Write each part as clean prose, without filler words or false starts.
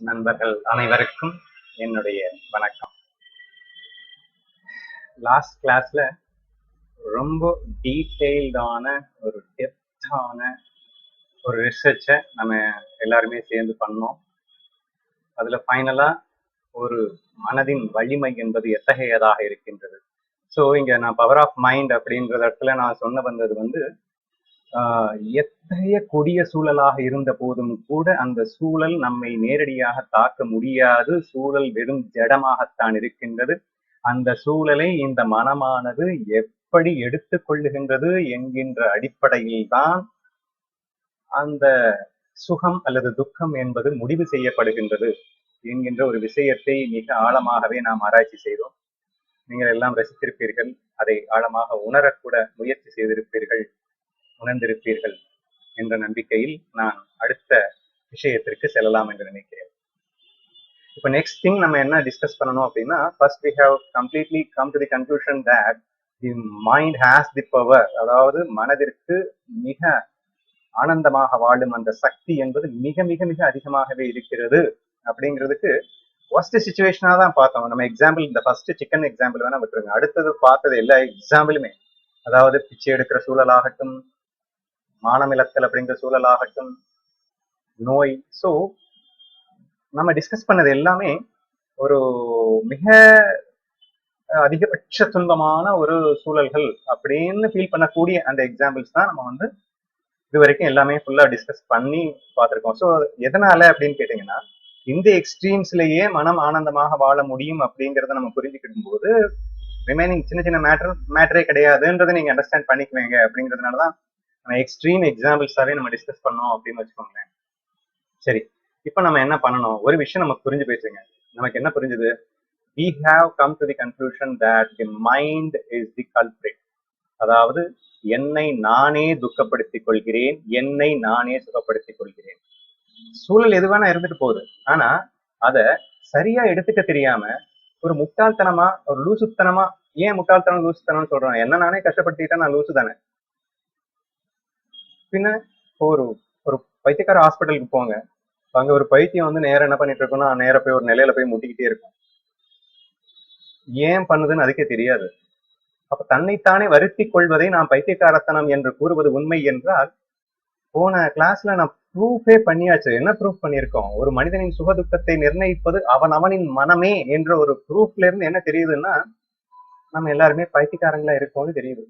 நண்பர்கள் அனைவருக்கும் என்னுடைய வணக்கம். லாஸ்ட் கிளாஸ்ல ரொம்ப டீட்டெயில்டான ஒரு டெப்தான ஒரு ரிசர்ச்சை நம்ம எல்லாருமே சேர்ந்து பண்ணோம். அதுல ஃபைனலா ஒரு மனதின் வலிமை என்பது எத்தகையதாக இருக்கின்றது. ஸோ இங்க நான் பவர் ஆஃப் மைண்ட் அப்படின்ற இடத்துல நான் சொன்ன வந்தது எத்தகைய கொடிய சூழலாக இருந்த போதும் கூட அந்த சூழல் நம்மை நேரடியாக தாக்க முடியாது. சூழல் வெறும் ஜடமாகத்தான் இருக்கின்றது. அந்த சூழலை இந்த மனமானது எப்படி எடுத்துக்கொள்ளுகின்றது என்கின்ற அடிப்படையில் தான் அந்த சுகம் அல்லது துக்கம் என்பது முடிவு செய்யப்படுகின்றது என்கின்ற ஒரு விஷயத்தை மிக ஆழமாகவே நாம் ஆராய்ச்சி செய்தோம். நீங்கள் எல்லாம் ரசித்திருப்பீர்கள், அதை ஆழமாக உணரக்கூட முயற்சி செய்திருப்பீர்கள், உணர்ந்திருப்பீர்கள் என்ற நம்பிக்கையில் நான் அடுத்த விஷயத்திற்கு செல்லலாம் என்று நினைக்கிறேன். இப்போ நெக்ஸ்ட் திங் நம்ம என்ன டிஸ்கஸ் பண்ணணும் அப்படின்னா, first we have completely come to the conclusion that the mind has the power. அதாவது மனதிற்கு மிக ஆனந்தமாக வாழும் அந்த சக்தி என்பது மிக மிக மிக அதிகமாகவே இருக்கிறது அப்படிங்கிறதுக்கு ஃபர்ஸ்ட் சிச்சுவேஷனாக தான் பார்த்தோம். நம்ம எக்ஸாம்பிள் இந்த ஃபர்ஸ்ட் சிக்கன் எக்ஸாம்பிள் வேணா விட்டுருங்க. அடுத்தது பார்த்தது எல்லா எக்ஸாம்பிளுமே, அதாவது பிச்சை எடுக்கிற சூழலாகட்டும், மானமிலத்தல் அப்படிங்கிற சூழலாகட்டும், நோய். ஸோ நம்ம டிஸ்கஸ் பண்ணது எல்லாமே ஒரு மிக அதிகபட்ச துன்பமான ஒரு சூழல்கள் அப்படின்னு ஃபீல் பண்ணக்கூடிய அந்த எக்ஸாம்பிள்ஸ் தான் நம்ம இது வரைக்கும் எல்லாமே ஃபுல்லா டிஸ்கஸ் பண்ணி பார்த்துருக்கோம். ஸோ எதனால அப்படின்னு கேட்டீங்கன்னா, இந்த எக்ஸ்ட்ரீம்ஸ்லயே மனம் ஆனந்தமாக வாழ முடியும் அப்படிங்கிறத நம்ம புரிஞ்சுக்கிடும் போது ரிமைனிங் சின்ன சின்ன மேட்டரே கிடையாதுன்றதை நீங்க அண்டர்ஸ்டாண்ட் பண்ணிக்குவீங்க. அப்படிங்கிறதுனாலதான் நம்ம எக்ஸ்ட்ரீம் எக்ஸாம்பிள்ஸாவே நம்ம டிஸ்கஸ் பண்ணோம் அப்படின்னு வச்சுக்கோங்களேன். சரி, இப்ப நம்ம என்ன பண்ணணும்? ஒரு விஷயம் நமக்கு புரிஞ்சு போயிடுச்சுங்க. நமக்கு என்ன புரிஞ்சுது? we have come to the conclusion that the mind is the culprit. அதாவது என்னை நானே துக்கப்படுத்திக் கொள்கிறேன், என்னை நானே சுகப்படுத்திக் கொள்கிறேன். சூழல் எது வேணா இருந்துட்டு போகுது, ஆனா அத சரியா எடுத்துக்க தெரியாம ஒரு முட்டாள்தனமா, ஒரு லூசுத்தனமா. ஏன் முட்டாள்தனம் லூசுத்தனம்னு சொல்றோம்? என்ன நானே கஷ்டப்படுத்திட்டா நான் லூசு தானே. பின்ன ஒரு ஒரு பைத்தியக்கார ஹாஸ்பிட்டலுக்கு போங்க, அங்க ஒரு பைத்தியம் நேரம் என்ன பண்ணிட்டு இருக்கோம்னா, நேர போய் ஒரு நிலையில போய் முட்டிக்கிட்டே இருக்கும். ஏன் பண்ணுதுன்னு அதுக்கே தெரியாது. அப்ப தன்னைத்தானே வருத்திக் கொள்வதை நாம் பைத்தியக்காரத்தனம் என்று கூறுவது உண்மை என்றால், போன கிளாஸ்ல நான் ப்ரூஃபே பண்ணியாச்சு. என்ன ப்ரூஃப் பண்ணியிருக்கோம்? ஒரு மனிதனின் சுகதுக்கத்தை நிர்ணயிப்பது அவனவனின் மனமே என்ற ஒரு ப்ரூஃப்ல இருந்து என்ன தெரியுதுன்னா, நம்ம எல்லாருமே பைத்தியக்காரங்களா இருக்கோம்னு தெரியுது.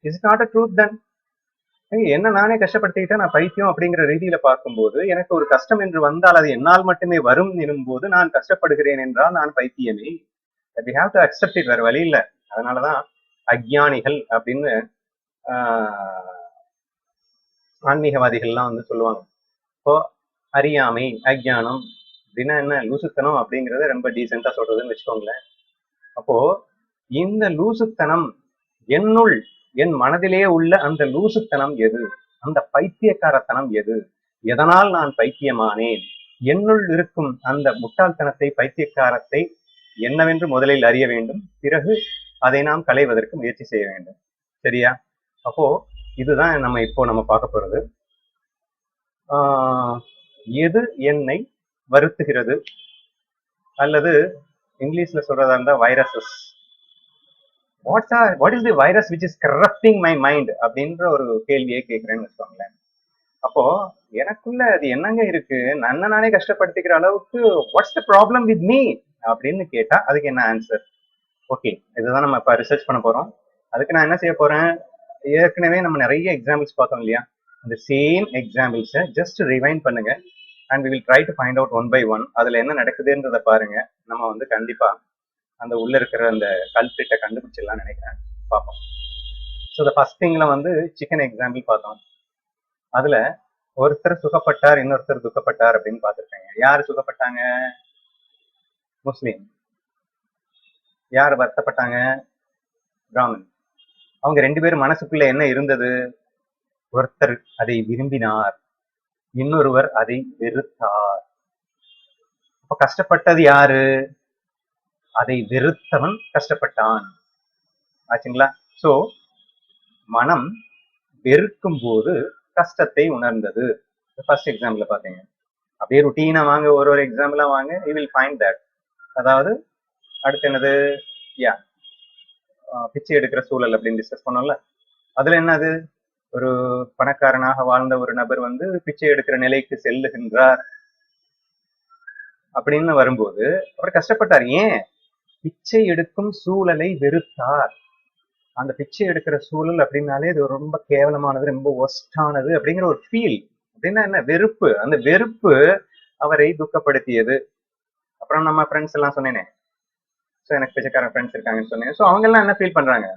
இஸ் நாட் அ ட்ரூத் தென்? என்ன நானே கஷ்டப்படுத்திக்கிட்டா நான் பைத்தியம் அப்படிங்கிற ரீதியில பார்க்கும்போது, எனக்கு ஒரு கஷ்டம் என்று வந்தால் அது என்னால் மட்டுமே வரும் எனும்போது நான் கஷ்டப்படுகிறேன் என்றால் நான் பைத்தியமே. we have to accept it. வேற வழி இல்லை. அதனாலதான் அஜ்ஞானிகள் அப்படின்னு ஆன்மீகவாதிகள்லாம் சொல்லுவாங்க. இப்போ அறியாமை, அஜ்ஞானம் அப்படின்னா என்ன? லூசுத்தனம் அப்படிங்கிறத ரொம்ப டீசெண்டா சொல்றதுன்னு வச்சுக்கோங்களேன். அப்போ இந்த லூசுத்தனம் என்னுள், என் மனதிலே உள்ள அந்த லூசுத்தனம் எது? அந்த பைத்தியக்காரத்தனம் எது? எதனால் நான் பைத்தியமானேன்? என்னுள் இருக்கும் அந்த முட்டாள்தனத்தை, பைத்தியக்காரத்தை என்னவென்று முதலில் அறிய வேண்டும். பிறகு அதை நாம் களைவதற்கு முயற்சி செய்ய வேண்டும். சரியா? அப்போ இதுதான் நம்ம பார்க்க போறது. எது என்னை வருத்துகிறது, அல்லது இங்கிலீஷ்ல சொல்றதா இருந்தா viruses. what is the virus which is corrupting my mind அப்படின்ற ஒரு கேள்வியை கேட்கிறேன்னு வச்சுக்கோங்களேன். அப்போ எனக்குள்ள அது என்னங்க இருக்கு? நானே கஷ்டப்படுத்திக்கிற அளவுக்கு what's the problem with me அப்படின்னு கேட்டா அதுக்கு என்ன ஆன்சர்? ஓகே, இதுதான் நம்ம இப்ப ரிசர்ச் பண்ண போறோம். அதுக்கு நான் என்ன செய்ய போறேன்? ஏற்கனவே நம்ம நிறைய எக்ஸாம்பிள்ஸ் பார்த்தோம் இல்லையா? அந்த சேம் எக்ஸாம்பிள்ஸை ஜஸ்ட் ரிவைண்ட் பண்ணுங்க and we will try to find out one by one. அதுல என்ன நடக்குதுன்றத பாருங்க. நம்ம கண்டிப்பா அந்த உள்ள இருக்கிற அந்த கல்பிரிட்டை கண்டுபிடிச்சிடலாம் நினைக்கிறேன். பார்ப்போம். ஸோ த ஃபர்ஸ்ட் திங்ல சிக்கன் எக்ஸாம்பிள் பார்த்தோம். அதுல ஒருத்தர் சுகப்பட்டார், இன்னொருத்தர் துக்கப்பட்டார் அப்படின்னு பார்த்துருக்காங்க. யாரு சுகப்பட்டாங்க? முஸ்லீம். யார் வருத்தப்பட்டாங்க? பிராமன். அவங்க ரெண்டு பேரும் மனசுக்குள்ள என்ன இருந்தது? ஒருத்தர் அதை விரும்பினார், இன்னொருவர் அதை வெறுத்தார். அப்ப கஷ்டப்பட்டது யாரு? அதை வெறுத்தவன் கஷ்டப்பட்டான். ஆச்சுங்களா? சோ மனம் வெறுக்கும் போது கஷ்டத்தை உணர்ந்தது. ஃபர்ஸ்ட் எக்ஸாம்பிள் பாத்தீங்க. அப்படியே ருட்டீனா வாங்க, ஒரு எக்ஸாம்பிளா வாங்க, யூ வில் ஃபைண்ட் தட். அதாவது அடுத்து என்னது, யா பிச்சை எடுக்கிற சூழல் அப்படின்னு டிஸ்கஸ் பண்ணோம்ல. அதுல என்னது, ஒரு பணக்காரனாக வாழ்ந்த ஒரு நபர் வந்து பிச்சை எடுக்கிற நிலைக்கு செல்லுகின்றார் அப்படின்னு வரும்போது அவர் கஷ்டப்பட்டார். ஏன்? பிச்சை எடுக்கும் சூழலை வெறுத்தார். அந்த பிச்சை எடுக்கிற சூழல் அப்படின்னாலே இது ரொம்ப கேவலமானது, ரொம்ப ஒஸ்டானது அப்படிங்கிற ஒரு ஃபீல். அப்படின்னா என்ன, வெறுப்பு. அந்த வெறுப்பு அவரை துக்கப்படுத்தியது. அப்புறம் நம்ம ஃப்ரெண்ட்ஸ் எல்லாம் சொன்னேனே, ஸோ எனக்கு பிச்சைக்கார ஃப்ரெண்ட்ஸ் இருக்காங்கன்னு சொன்னேன். ஸோ அவங்க எல்லாம் என்ன ஃபீல் பண்றாங்க,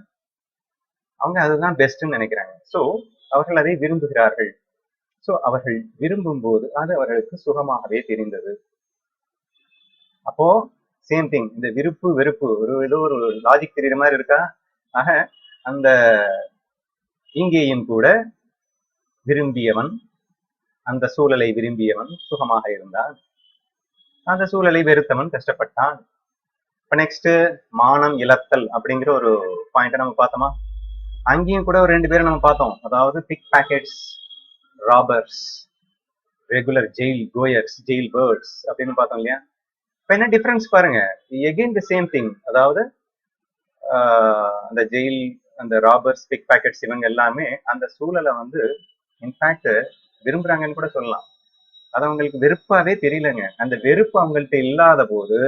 அவங்க அதுதான் பெஸ்ட்ன்னு நினைக்கிறாங்க. ஸோ அவர்கள் அதை விரும்புகிறார்கள். ஸோ அவர்கள் விரும்பும் போது அது அவர்களுக்கு சுகமாகவே தெரிந்தது. அப்போ சேம் திங், இந்த விருப்பு வெறுப்பு ஒரு ஏதோ ஒரு லாஜிக் தெரியுற மாதிரி இருக்கா? ஆக அந்த இங்கேயும் கூட விரும்பியவன், அந்த சூழலை விரும்பியவன் சுகமாக இருந்தான், அந்த சூழலை வெறுத்தவன் கஷ்டப்பட்டான். இப்ப நெக்ஸ்ட் மானம் இழத்தல் அப்படிங்கிற ஒரு பாயிண்ட் நம்ம பார்த்தோமா? அங்கேயும் கூட ஒரு 2 பேரை நம்ம பார்த்தோம். அதாவது pick pockets, robbers, regular jail goers, jail birds அப்படின்னு பார்த்தோம் இல்லையா? இப்ப என்ன டிஃபரன்ஸ் பாருங்க, எகெயின் தி சேம் திங். அதாவது அந்த ஜெயில், அந்த ராபர்ஸ், பிக் பாக்கெட்ஸ் இவங்க எல்லாமே அந்த சூழலை வந்து இன்ஃபேக்ட் விரும்புறாங்கன்னு கூட சொல்லலாம். அது அவங்களுக்கு வெறுப்பாவே தெரியலங்க. அந்த வெறுப்பு அவங்கள்ட்ட இல்லாத போது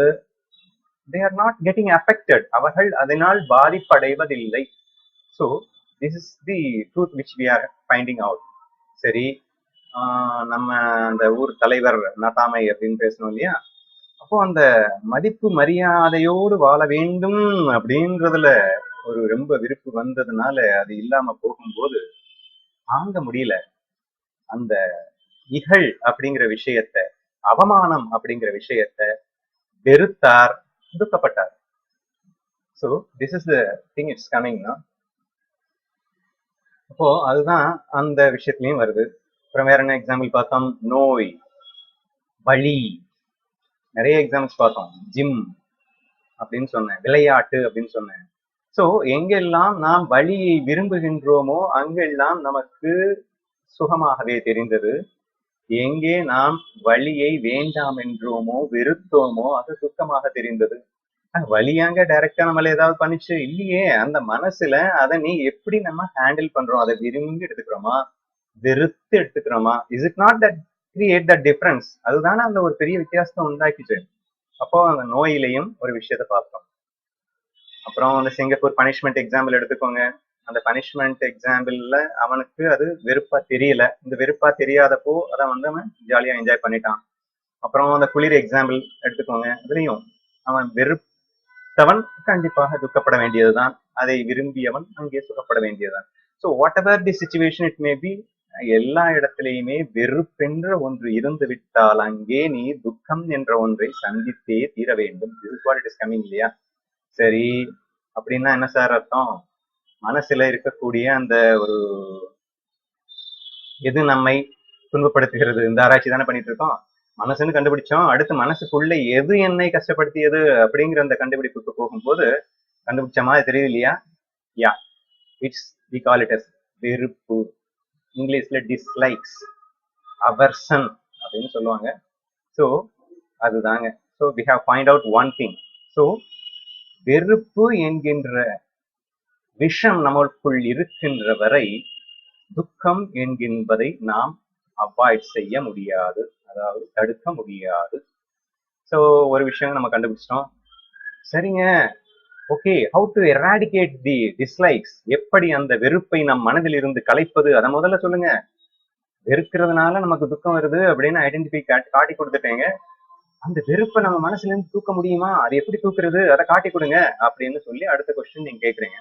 they are not getting affected. அவர்கள் அதனால் பாதிப்படைவதில்லை. So this is the truth which we are finding out. சரி, நம்ம அந்த ஊர் தலைவர் நட்டாமை அப்படின்னு பேசணும் இல்லையா? அப்போ அந்த மதிப்பு மரியாதையோடு வாழ வேண்டும் அப்படின்றதுல ஒரு ரொம்ப விருப்பு வந்ததுனால அது இல்லாம போகும்போது தாங்க முடியல. அந்த இகழ் அப்படிங்கிற விஷயத்த, அவமானம் அப்படிங்கிற விஷயத்த வெறுத்தார், துக்கப்பட்டார். So this is the thing it's கமிங்னா. அப்போ அதுதான் அந்த விஷயத்துலயும் வருது. அப்புறம் வேற என்ன எக்ஸாம்பிள் பார்த்தோம்? நோய், வலி, நிறைய எக்ஸாம்பிள்ஸ் பார்த்தோம். ஜிம் அப்படின்னு சொன்னேன், விளையாட்டு அப்படின்னு சொன்னேன். ஸோ எங்கெல்லாம் நாம் வலியை விரும்புகின்றோமோ அங்கெல்லாம் நமக்கு சுகமாகவே தெரிந்தது. எங்கே நாம் வலியை வேண்டாம் என்றோமோ வெறுத்தோமோ அது சுத்தமாக தெரிந்தது. வலியாங்க டைரக்டா நம்மள ஏதாவது பண்ணிச்சு இல்லையே. அந்த மனசுல அதை நீ எப்படி நம்ம ஹேண்டில் பண்றோம், அதை விரும்பி எடுத்துக்கிறோமா, வெறுத்து எடுத்துக்கிறோமா? Is it not that create that difference? அதுதானே அந்த ஒரு பெரிய வித்தியாசத்தை உண்டாக்கிச்சு. அப்போ அந்த நோயிலையும் ஒரு விஷயத்த பார்த்தோம். அப்புறம் அந்த சிங்கப்பூர் பனிஷ்மெண்ட் எக்ஸாம்பிள் எடுத்துக்கோங்க. அந்த பனிஷ்மெண்ட் எக்ஸாம்பிள்ல அவனுக்கு அது வெறுப்பா தெரியல. இந்த வெறுப்பா தெரியாதப்போ அதை வந்து அவன் ஜாலியா என்ஜாய் பண்ணிட்டான். அப்புறம் அந்த குளிர் எக்ஸாம்பிள் எடுத்துக்கோங்க. அதுலயும் அவன் வெறுத்தவன் கண்டிப்பாக துக்கப்பட வேண்டியதுதான், அதை விரும்பியவன் அங்கே சுகப்பட வேண்டியதுதான். So what ever the situation it may be, எல்லா இடத்திலையுமே வெறுப்பென்ற ஒன்று இருந்து விட்டால் அங்கே நீ துக்கம் என்ற ஒன்றை சந்தித்தே தீர வேண்டும். This is what it is coming இல்லையா? சரி, அப்படின்னா என்ன சார் அர்த்தம்? மனசுல இருக்கக்கூடிய அந்த ஒரு எது நம்மை துன்பப்படுத்துகிறது, இந்த ஆராய்ச்சி தானே பண்ணிட்டு இருக்கோம். மனசுன்னு கண்டுபிடிச்சோம். அடுத்து மனசுக்குள்ள எது என்னை கஷ்டப்படுத்தியது அப்படிங்கிற அந்த கண்டுபிடிப்புக்கு போகும்போது கண்டுபிடிச்ச மாதிரி தெரியுது இல்லையா? Yeah, it's we call it as வெறுப்பு. இங்கிலீஷ்ல டிஸ்லைக்ஸ், அவர்சன் அப்படின்னு சொல்லுவாங்க. ஸோ அதுதாங்க. So we have find out one thing. So வெறுப்பு என்கின்ற விஷம் நமக்குள் இருக்கின்ற வரை துக்கம் என்கின்றதை நாம் அவாய்ட் செய்ய முடியாது, அதாவது தடுக்க முடியாது. ஸோ ஒரு விஷயம் நம்ம கண்டுபிடிச்சிட்டோம். சரிங்க, okay, how to eradicate the dislikes? எப்படி அந்த வெறுப்பை நம் மனதில் இருந்து கலைப்பது? அதை முதல்ல சொல்லுங்க. வெறுக்கிறதுனால நமக்கு துக்கம் வருது அப்படின்னு ஐடென்டிஃபை காட்டி கொடுத்துட்டேங்க. அந்த வெறுப்பை நம்ம மனசுல இருந்து தூக்க முடியுமா? அது எப்படி தூக்குறது? அதை காட்டி கொடுங்க அப்படின்னு சொல்லி அடுத்த கொஸ்டின் நீங்க கேக்குறீங்க.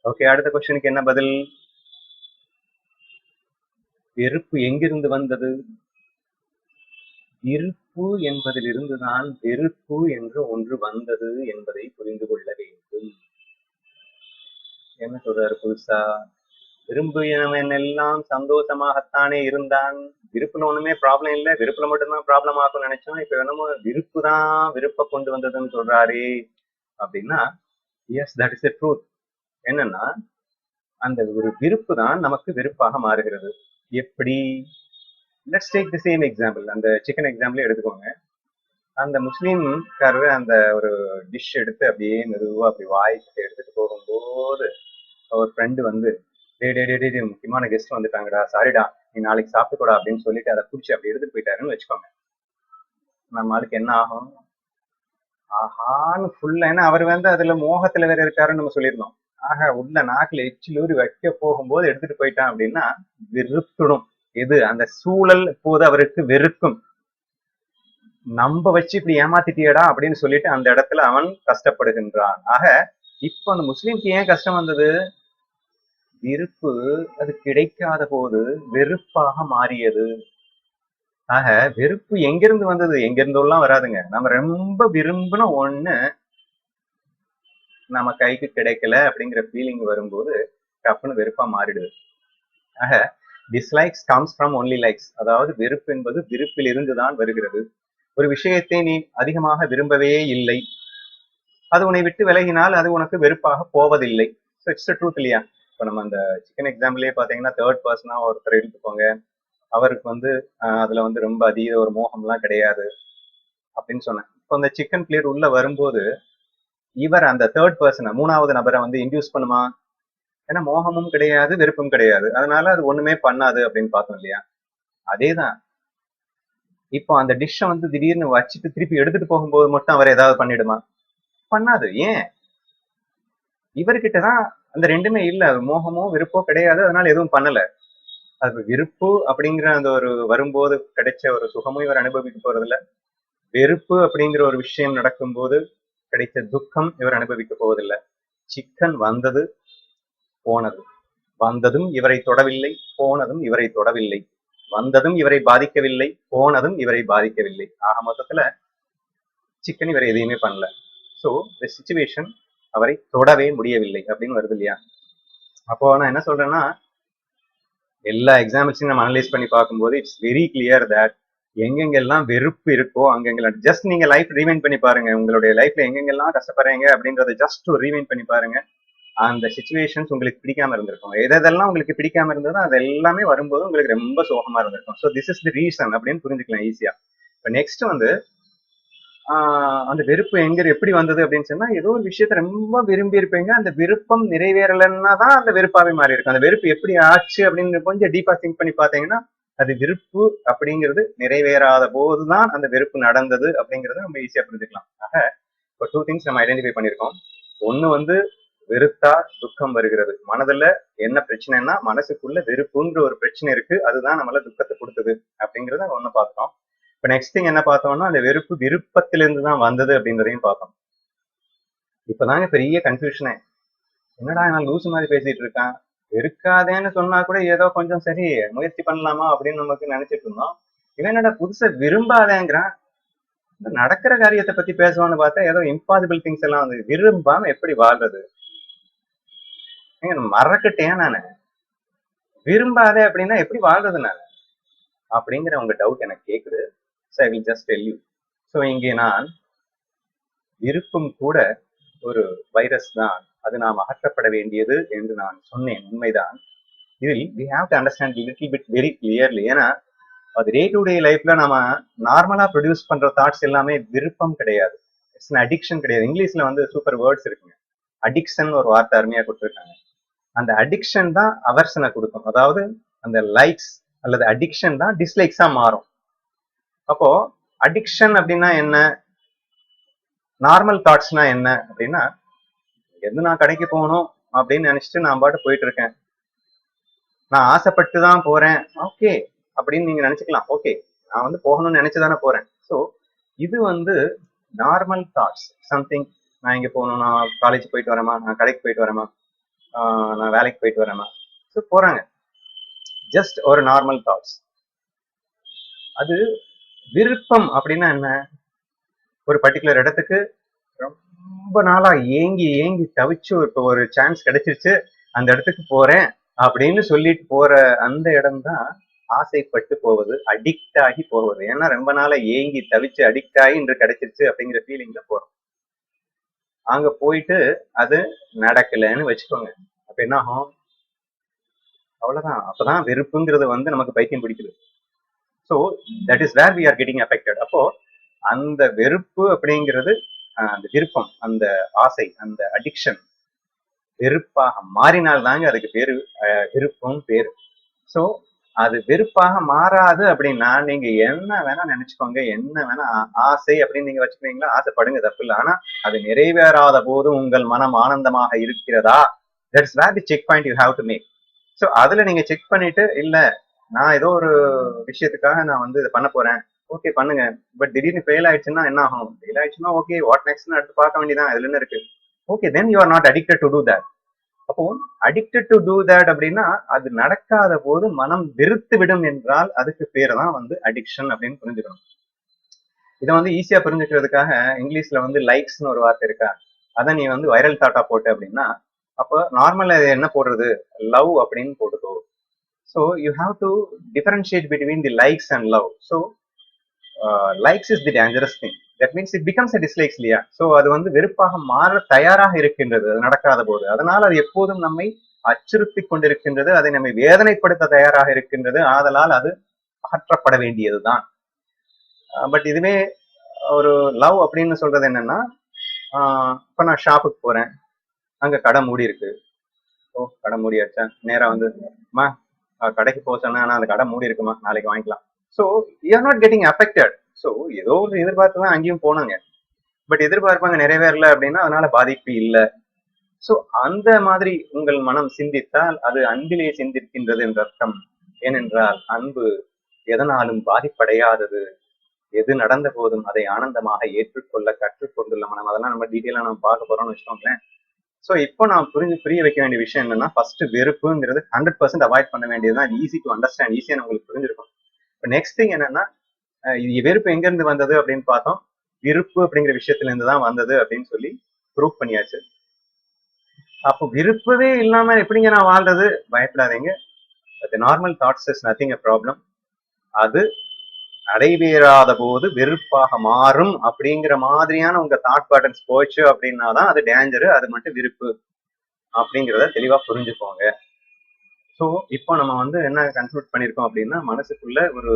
ஓகே, அடுத்த கொஸ்டினுக்கு என்ன பதில்? வெறுப்பு எங்கிருந்து வந்தது? இருப்பு என்பதிலிருந்துதான் வெறுப்பு என்று ஒன்று வந்தது என்பதை புரிந்து கொள்ள வேண்டும். என்ன சொல்றாரு புதுசா? விரும்பியவன் எல்லாம் சந்தோஷமாகத்தானே இருந்தான், விருப்புல ஒண்ணுமே ப்ராப்ளம் இல்லை, விருப்புல மட்டும்தான் ப்ராப்ளம் ஆகும்னு நினைச்சோம். இப்ப என்னமோ விருப்பு தான் விருப்ப கொண்டு வந்ததுன்னு சொல்றாரு அப்படின்னா, yes, that is the truth. என்னன்னா அந்த ஒரு விருப்பு தான் நமக்கு வெறுப்பாக மாறுகிறது. எப்படி? Let's take the same example. அந்த சிக்கன் எக்ஸாம்பிளே எடுத்துக்கோங்க. அந்த முஸ்லீம்காரர் அந்த ஒரு டிஷ் எடுத்து அப்படியே மெதுவா அப்படி வாய்க்கு எடுத்துட்டு போகும்போது ஒரு ஃப்ரெண்டு வந்து முக்கியமான கெஸ்ட் வந்துட்டாங்கடா, சாரிடா, நீ நாளைக்கு சாப்பிட்டுக்கூடா அப்படின்னு சொல்லிட்டு அதை பிடிச்சி அப்படி எடுத்துட்டு போயிட்டாருன்னு வச்சுக்கோங்க. நம்ம ஆளுக்கு என்ன ஆகும்? ஆஹான்னு ஃபுல்லா, ஏன்னா அவர் வந்து அதுல மோகத்துல வேற இருக்காருன்னு நம்ம சொல்லியிருந்தோம். ஆக உள்ள நாக்குல எச்சிலூரி வைக்க போகும்போது எடுத்துட்டு போயிட்டான் அப்படின்னா வெறுத்துடும். எது? அந்த சூழல் இப்போது அவருக்கு வெறுக்கும். நம்ப வச்சு இப்படி ஏமாத்திட்டியடா அப்படின்னு சொல்லிட்டு அந்த இடத்துல அவன் கஷ்டப்படுகின்றான். ஆக இப்ப அந்த முஸ்லிம்க்கு ஏன் கஷ்டம் வந்தது? விருப்பு அது கிடைக்காத போது வெறுப்பாக மாறியது. ஆக வெறுப்பு எங்கிருந்து வந்தது? எங்கிருந்தெல்லாம் வராதுங்க. நம்ம ரொம்ப விரும்பின ஒண்ணு நம்ம கைக்கு கிடைக்கல அப்படிங்கிற ஃபீலிங் வரும்போது டப்புன்னு வெறுப்பா மாறிடுது. ஆக dislikes comes from only likes. அதாவது வெறுப்பு என்பது விருப்பில் இருந்துதான் வருகிறது. ஒரு விஷயத்தை நீ அதிகமாக விரும்பவே இல்லை, அது உன்னை விட்டு விலகினால் அது உனக்கு வெறுப்பாக போவதில்லை. ஸோ இட்ஸ் ட்ரூத் இல்லையா? இப்போ நம்ம அந்த சிக்கன் எக்ஸாம்பிளே பார்த்தீங்கன்னா தேர்ட் பர்சனா ஒருத்தர் எடுத்துக்கோங்க. அவருக்கு வந்து அதுல வந்து ரொம்ப அதீத ஒரு மோகம்லாம் கிடையாது அப்படின்னு சொன்னேன். இப்போ அந்த சிக்கன் பிளேட் உள்ள வரும்போது இவர் அந்த தேர்ட் பர்சனை, மூணாவது நபரை வந்து இன்டியூஸ் பண்ணுமா? ஏன்னா மோகமும் கிடையாது, வெறுப்பும் கிடையாது, அதனால அது ஒண்ணுமே பண்ணாது அப்படின்னு பார்த்தோம் இல்லையா? அதேதான் இப்போ அந்த டிஷ்ஷை வந்து திடீர்னு வச்சுட்டு திருப்பி எடுத்துட்டு போகும்போது மட்டும் அவர் ஏதாவது பண்ணிடுமா? பண்ணாது. ஏன்? இவர்கிட்டதான் அந்த ரெண்டுமே இல்ல. மோகமோ விருப்போ கிடையாது, அதனால எதுவும் பண்ணல. அது விருப்பு அப்படிங்கிற அந்த ஒரு வரும்போது கிடைச்ச ஒரு சுகமும் இவர் அனுபவிக்க போறதில்ல. வெறுப்பு அப்படிங்கிற ஒரு விஷயம் நடக்கும்போது கிடைத்த துக்கம் இவர் அனுபவிக்க போவதில்லை. சிக்கன் வந்தது போனது, வந்ததும் இவரை தொடவில்லை, போனதும் இவரை தொடவில்லை, வந்ததும் இவரை பாதிக்கவில்லை, போனதும் இவரை பாதிக்கவில்லை. ஆக மொத்தத்துல சிக்கன் இவர் எதையுமே பண்ணல. ஸோ தி சிச்சுவேஷன் அவரை தொடவே முடியவில்லை அப்படின்னு வருது இல்லையா? அப்போ நான் என்ன சொல்றேன்னா, எல்லா எக்ஸாம்பிள்ஸையும் நம்ம அனலைஸ் பண்ணி பார்க்கும்போது இட்ஸ் வெரி கிளியர் தட் எங்கெங்கெல்லாம் வெறுப்பு இருக்கோ அங்கெங்கெல்லாம் ஜஸ்ட் நீங்க லைஃப் ரீவைண்ட் பண்ணி பாருங்க. உங்களுடைய லைஃப்ல எங்கெங்கெல்லாம் கஷ்டப்படுறீங்க அப்படின்றத ஜஸ்ட் ரீவைண்ட் பண்ணி பாருங்க. அந்த சிச்சுவேஷன்ஸ் உங்களுக்கு பிடிக்காம இருந்திருக்கும். எதெல்லாம் உங்களுக்கு பிடிக்காம இருந்ததோ அது எல்லாமே வரும்போது உங்களுக்கு ரொம்ப சோகமா இருந்திருக்கும். So this is the reason அப்படின்னு புரிஞ்சுக்கலாம் ஈஸியா. இப்போ நெக்ஸ்ட் வந்து அந்த வெறுப்பு எப்படி வந்தது அப்படின்னு சொன்னா, ஏதோ ஒரு விஷயத்த ரொம்ப விரும்பி இருப்பீங்க, அந்த விருப்பம் நிறைவேறலைன்னா தான் அந்த வெறுப்பாவே மாறி இருக்கும். அந்த வெறுப்பு எப்படி ஆச்சு அப்படின்னு கொஞ்சம் டீப்பா திங்க் பண்ணி பார்த்தீங்கன்னா, அது விருப்பு அப்படிங்கிறது நிறைவேறாத போதுதான் அந்த வெறுப்பு நடந்தது அப்படிங்கறத நம்ம ஈஸியா புரிஞ்சுக்கலாம். ஆக இப்போ 2 திங்ஸ் நம்ம ஐடென்டிஃபை பண்ணிருக்கோம். ஒண்ணு வந்து வெறுத்தா துக்கம் வருகிறது. மனதுல என்ன பிரச்சனைன்னா மனசுக்குள்ள வெறுப்புன்ற ஒரு பிரச்சனை இருக்கு, அதுதான் நம்மள துக்கத்தை கொடுத்தது அப்படிங்கறத ஒண்ணு பார்த்தோம். இப்ப நெக்ஸ்ட் திங் என்ன பார்த்தோம்னா, அந்த வெறுப்பு விருப்பத்திலிருந்து தான் வந்தது அப்படின்றதையும் பார்த்தோம். இப்பதாங்க பெரிய கன்ஃபியூஷனே. என்னடா நான் லூசு மாதிரி பேசிட்டு இருக்கான், வெறுக்காதேன்னு சொன்னா கூட ஏதோ கொஞ்சம் சரி முயற்சி பண்ணலாமா அப்படின்னு நமக்கு நினைச்சிட்டு இருந்தோம். இவன் என்னடா புதுசா விரும்பாதேங்கிறான், நடக்கிற காரியத்தை பத்தி பேசுவான்னு பார்த்தா ஏதோ இம்பாசிபிள் திங்ஸ் எல்லாம் வந்து விரும்பாம எப்படி வாழ்றது? மறக்கட்டேன் நானு. விரும்பாதே அப்படின்னா எப்படி வாழ்றது நான் அப்படிங்கிற உங்க டவுட் எனக்கு கேக்குது. So I will just tell you. So இங்கே நான் விருப்பம் கூட ஒரு வைரஸ் தான், அது நாம் அகற்றப்பட வேண்டியது என்று நான் சொன்னேன். உண்மைதான். இதில் we have to understand a little bit very clearly. ஏன்னா அது டே டு டே லைஃப்ல நம்ம நார்மலா ப்ரொடியூஸ் பண்ற தாட்ஸ் எல்லாமே விருப்பம் கிடையாது, இட்ஸ் an அடிக்ஷன் கிடையாது. இங்கிலீஷ்ல வந்து சூப்பர் வேர்ட்ஸ் இருக்குங்க. அடிக்ஷன் ஒரு வார்த்தை அருமையா கொடுத்துருக்காங்க. அந்த அடிக்ஷன் தான் அவர்சனை கொடுக்கும். அதாவது அந்த லைக்ஸ் அல்லது அடிக்ஷன் தான் டிஸ்லைக்ஸா மாறும். அப்போ அடிக்ஷன் அப்படின்னா என்ன, நார்மல் தாட்ஸ்னா என்ன அப்படின்னா, எது நான் கடைக்கு போகணும் அப்படின்னு நினைச்சிட்டு நான் பாட்டு போயிட்டு இருக்கேன், நான் ஆசைப்பட்டு தான் போறேன், ஓகே அப்படின்னு நீங்க நினைச்சுக்கலாம். ஓகே, நான் வந்து போகணும்னு நினைச்சுதானே போறேன். ஸோ இது வந்து நார்மல் தாட்ஸ். சம்திங், நான் இங்க போகணும், நான் காலேஜ் போயிட்டு வரேமா, நான் கடைக்கு போயிட்டு வரேமா, நான் வேலைக்கு போயிட்டு வரேமா, ஸோ போறாங்க, ஜஸ்ட் ஒரு நார்மல் தாட்ஸ். அது விருப்பம் அப்படின்னா என்ன, ஒரு பர்டிகுலர் இடத்துக்கு ரொம்ப நாளா ஏங்கி ஏங்கி தவிச்சு இப்போ ஒரு சான்ஸ் கிடைச்சிருச்சு, அந்த இடத்துக்கு போறேன் அப்படின்னு சொல்லிட்டு போற அந்த இடம் தான் ஆசைப்பட்டு போவது, அடிக்ட் ஆகி போவது. ஏன்னா ரொம்ப நாளா ஏங்கி தவிச்சு அடிக்ட் ஆகி இன்று கிடைச்சிருச்சு அப்படிங்கிற ஃபீலிங்ல போறோம். அங்க போயிட்டு அது நடக்கலைன்னு வச்சுக்கோங்க, அப்ப என்ன ஆகும்? அவ்வளவுதான். அப்பதான் வெறுப்புங்கிறது வந்து நமக்கு பைத்தியம் பிடிக்குது. So that is where we are getting affected. அப்போ அந்த வெறுப்பு அப்படிங்கிறது அந்த விருப்பம், அந்த ஆசை, அந்த அடிக்ஷன் வெறுப்பாக மாறினால் தாங்க அதுக்கு பேரு விருப்பம் பேரு. ஸோ அது வெறுப்பாக மாறாது அப்படின்னா நீங்க என்ன வேணா நினைச்சுக்கோங்க, என்ன வேணா ஆசை அப்படின்னு நீங்க வச்சுக்கிறீங்களா, ஆசைப்படுங்க, தப்பு இல்லை. ஆனா அது நிறைவேறாத போது உங்கள் மனம் ஆனந்தமாக இருக்கிறதா, that's where the check point you have to make. So அதுல நீங்க செக் பண்ணிட்டு, இல்ல நான் ஏதோ ஒரு விஷயத்துக்காக நான் வந்து இதை பண்ண போறேன், ஓகே பண்ணுங்க. பட் திடீர்னு ஃபெயில் ஆயிடுச்சுன்னா என்ன ஆகும்? ஃபெயில் ஆயிடுச்சுன்னா ஓகே, வாட் நெக்ஸ்ட் அடுத்து பார்க்க வேண்டியதான், அதுல என்ன இருக்கு? Okay, then you are not addicted to do that. அப்போ அடிக்டட் டு டூ தட் அப்படின்னா அது நடக்காத போது மனம் வெறுத்து விடும் என்றால் அதுக்கு பேர் தான் வந்து அடிக்ஷன் அப்படின்னு புரிஞ்சுக்கணும். இதை வந்து ஈஸியா புரிஞ்சுக்கிறதுக்காக இங்கிலீஷ்ல வந்து லைக்ஸ்னு ஒரு வார்த்தை இருக்கா, அதை நீ வந்து வைரல் தாட்டா போட்டு அப்படின்னா, அப்போ நார்மலா என்ன போடுறது, லவ் அப்படின்னு போட்டுக்கோ. So you have to differentiate between the likes and love. So likes is the dangerous thing. That means it becomes a dislikes இல்லையா? ஸோ அது வந்து வெறுப்பாக மாற தயாராக இருக்கின்றது அது நடக்காத போது. அதனால் அது எப்போதும் நம்மை அச்சுறுத்தி கொண்டிருக்கின்றது, அதை நம்மை வேதனைப்படுத்த தயாராக இருக்கின்றது. ஆதலால் அது அகற்றப்பட வேண்டியதுதான். பட் இதுவே ஒரு லவ் அப்படின்னு சொல்றது என்னன்னா, இப்ப நான் ஷாப்புக்கு போறேன், அங்க கடை மூடி இருக்கு. ஓ கடை மூடியாச்சா, நேரா வந்து மா கடைக்கு போக சொன்னா, ஆனா அந்த கடை மூடி இருக்குமா, நாளைக்கு வாங்கிக்கலாம். So you are not getting affected. So ஏதோ ஒரு எதிர்பார்த்து தான் அங்கேயும் போனாங்க, பட் எதிர்பார்ப்பாங்க நிறைவேறல அப்படின்னா அதனால பாதிப்பு இல்லை. ஸோ அந்த மாதிரி உங்கள் மனம் சிந்தித்தால் அது அன்பிலே சிந்திக்கின்றது என்ற அர்த்தம். ஏனென்றால் அன்பு எதனாலும் பாதிப்படையாதது, எது நடந்த போதும் அதை ஆனந்தமாக ஏற்றுக்கொள்ள கற்றுக்கொண்டுள்ள மனம். அதெல்லாம் நம்ம டீட்டெயிலா நம்ம பார்க்க போறோம்னு வச்சுக்கோங்களேன். ஸோ இப்போ நான் புரிய வைக்க வேண்டிய விஷயம் என்னன்னா, ஃபர்ஸ்ட் வெறுப்புங்கிறது 100% அவாய்ட் பண்ண வேண்டியதுதான். ஈஸி டு அண்டர்ஸ்டாண்ட், ஈஸியா உங்களுக்கு புரிஞ்சிருக்கும். இப்போ நெக்ஸ்ட் திங் என்னன்னா, வெறுப்பு எங்க இருந்து வந்தது அப்படின்னு பார்த்தோம். விருப்பு அப்படிங்கிற விஷயத்துல இருந்து தான் வந்தது அப்படின்னு சொல்லி ப்ரூவ் பண்ணியாச்சு. அப்போ விருப்பவே இல்லாம எப்படிங்க நான் வாழ்றது? பயப்படாதீங்க. Normal thoughts is nothing a problem. அது நடைபெறாத போது வெறுப்பாக மாறும் அப்படிங்கிற மாதிரியான உங்க தாட் பேட்டர்ன்ஸ் போச்சு அப்படின்னா தான் அது டேஞ்சரு, அது மட்டும் விருப்பு அப்படிங்கிறத தெளிவா புரிஞ்சுக்கோங்க. ஸோ இப்போ நம்ம வந்து என்ன கன்க்ளூட் பண்ணியிருக்கோம் அப்படின்னா, மனசுக்குள்ள ஒரு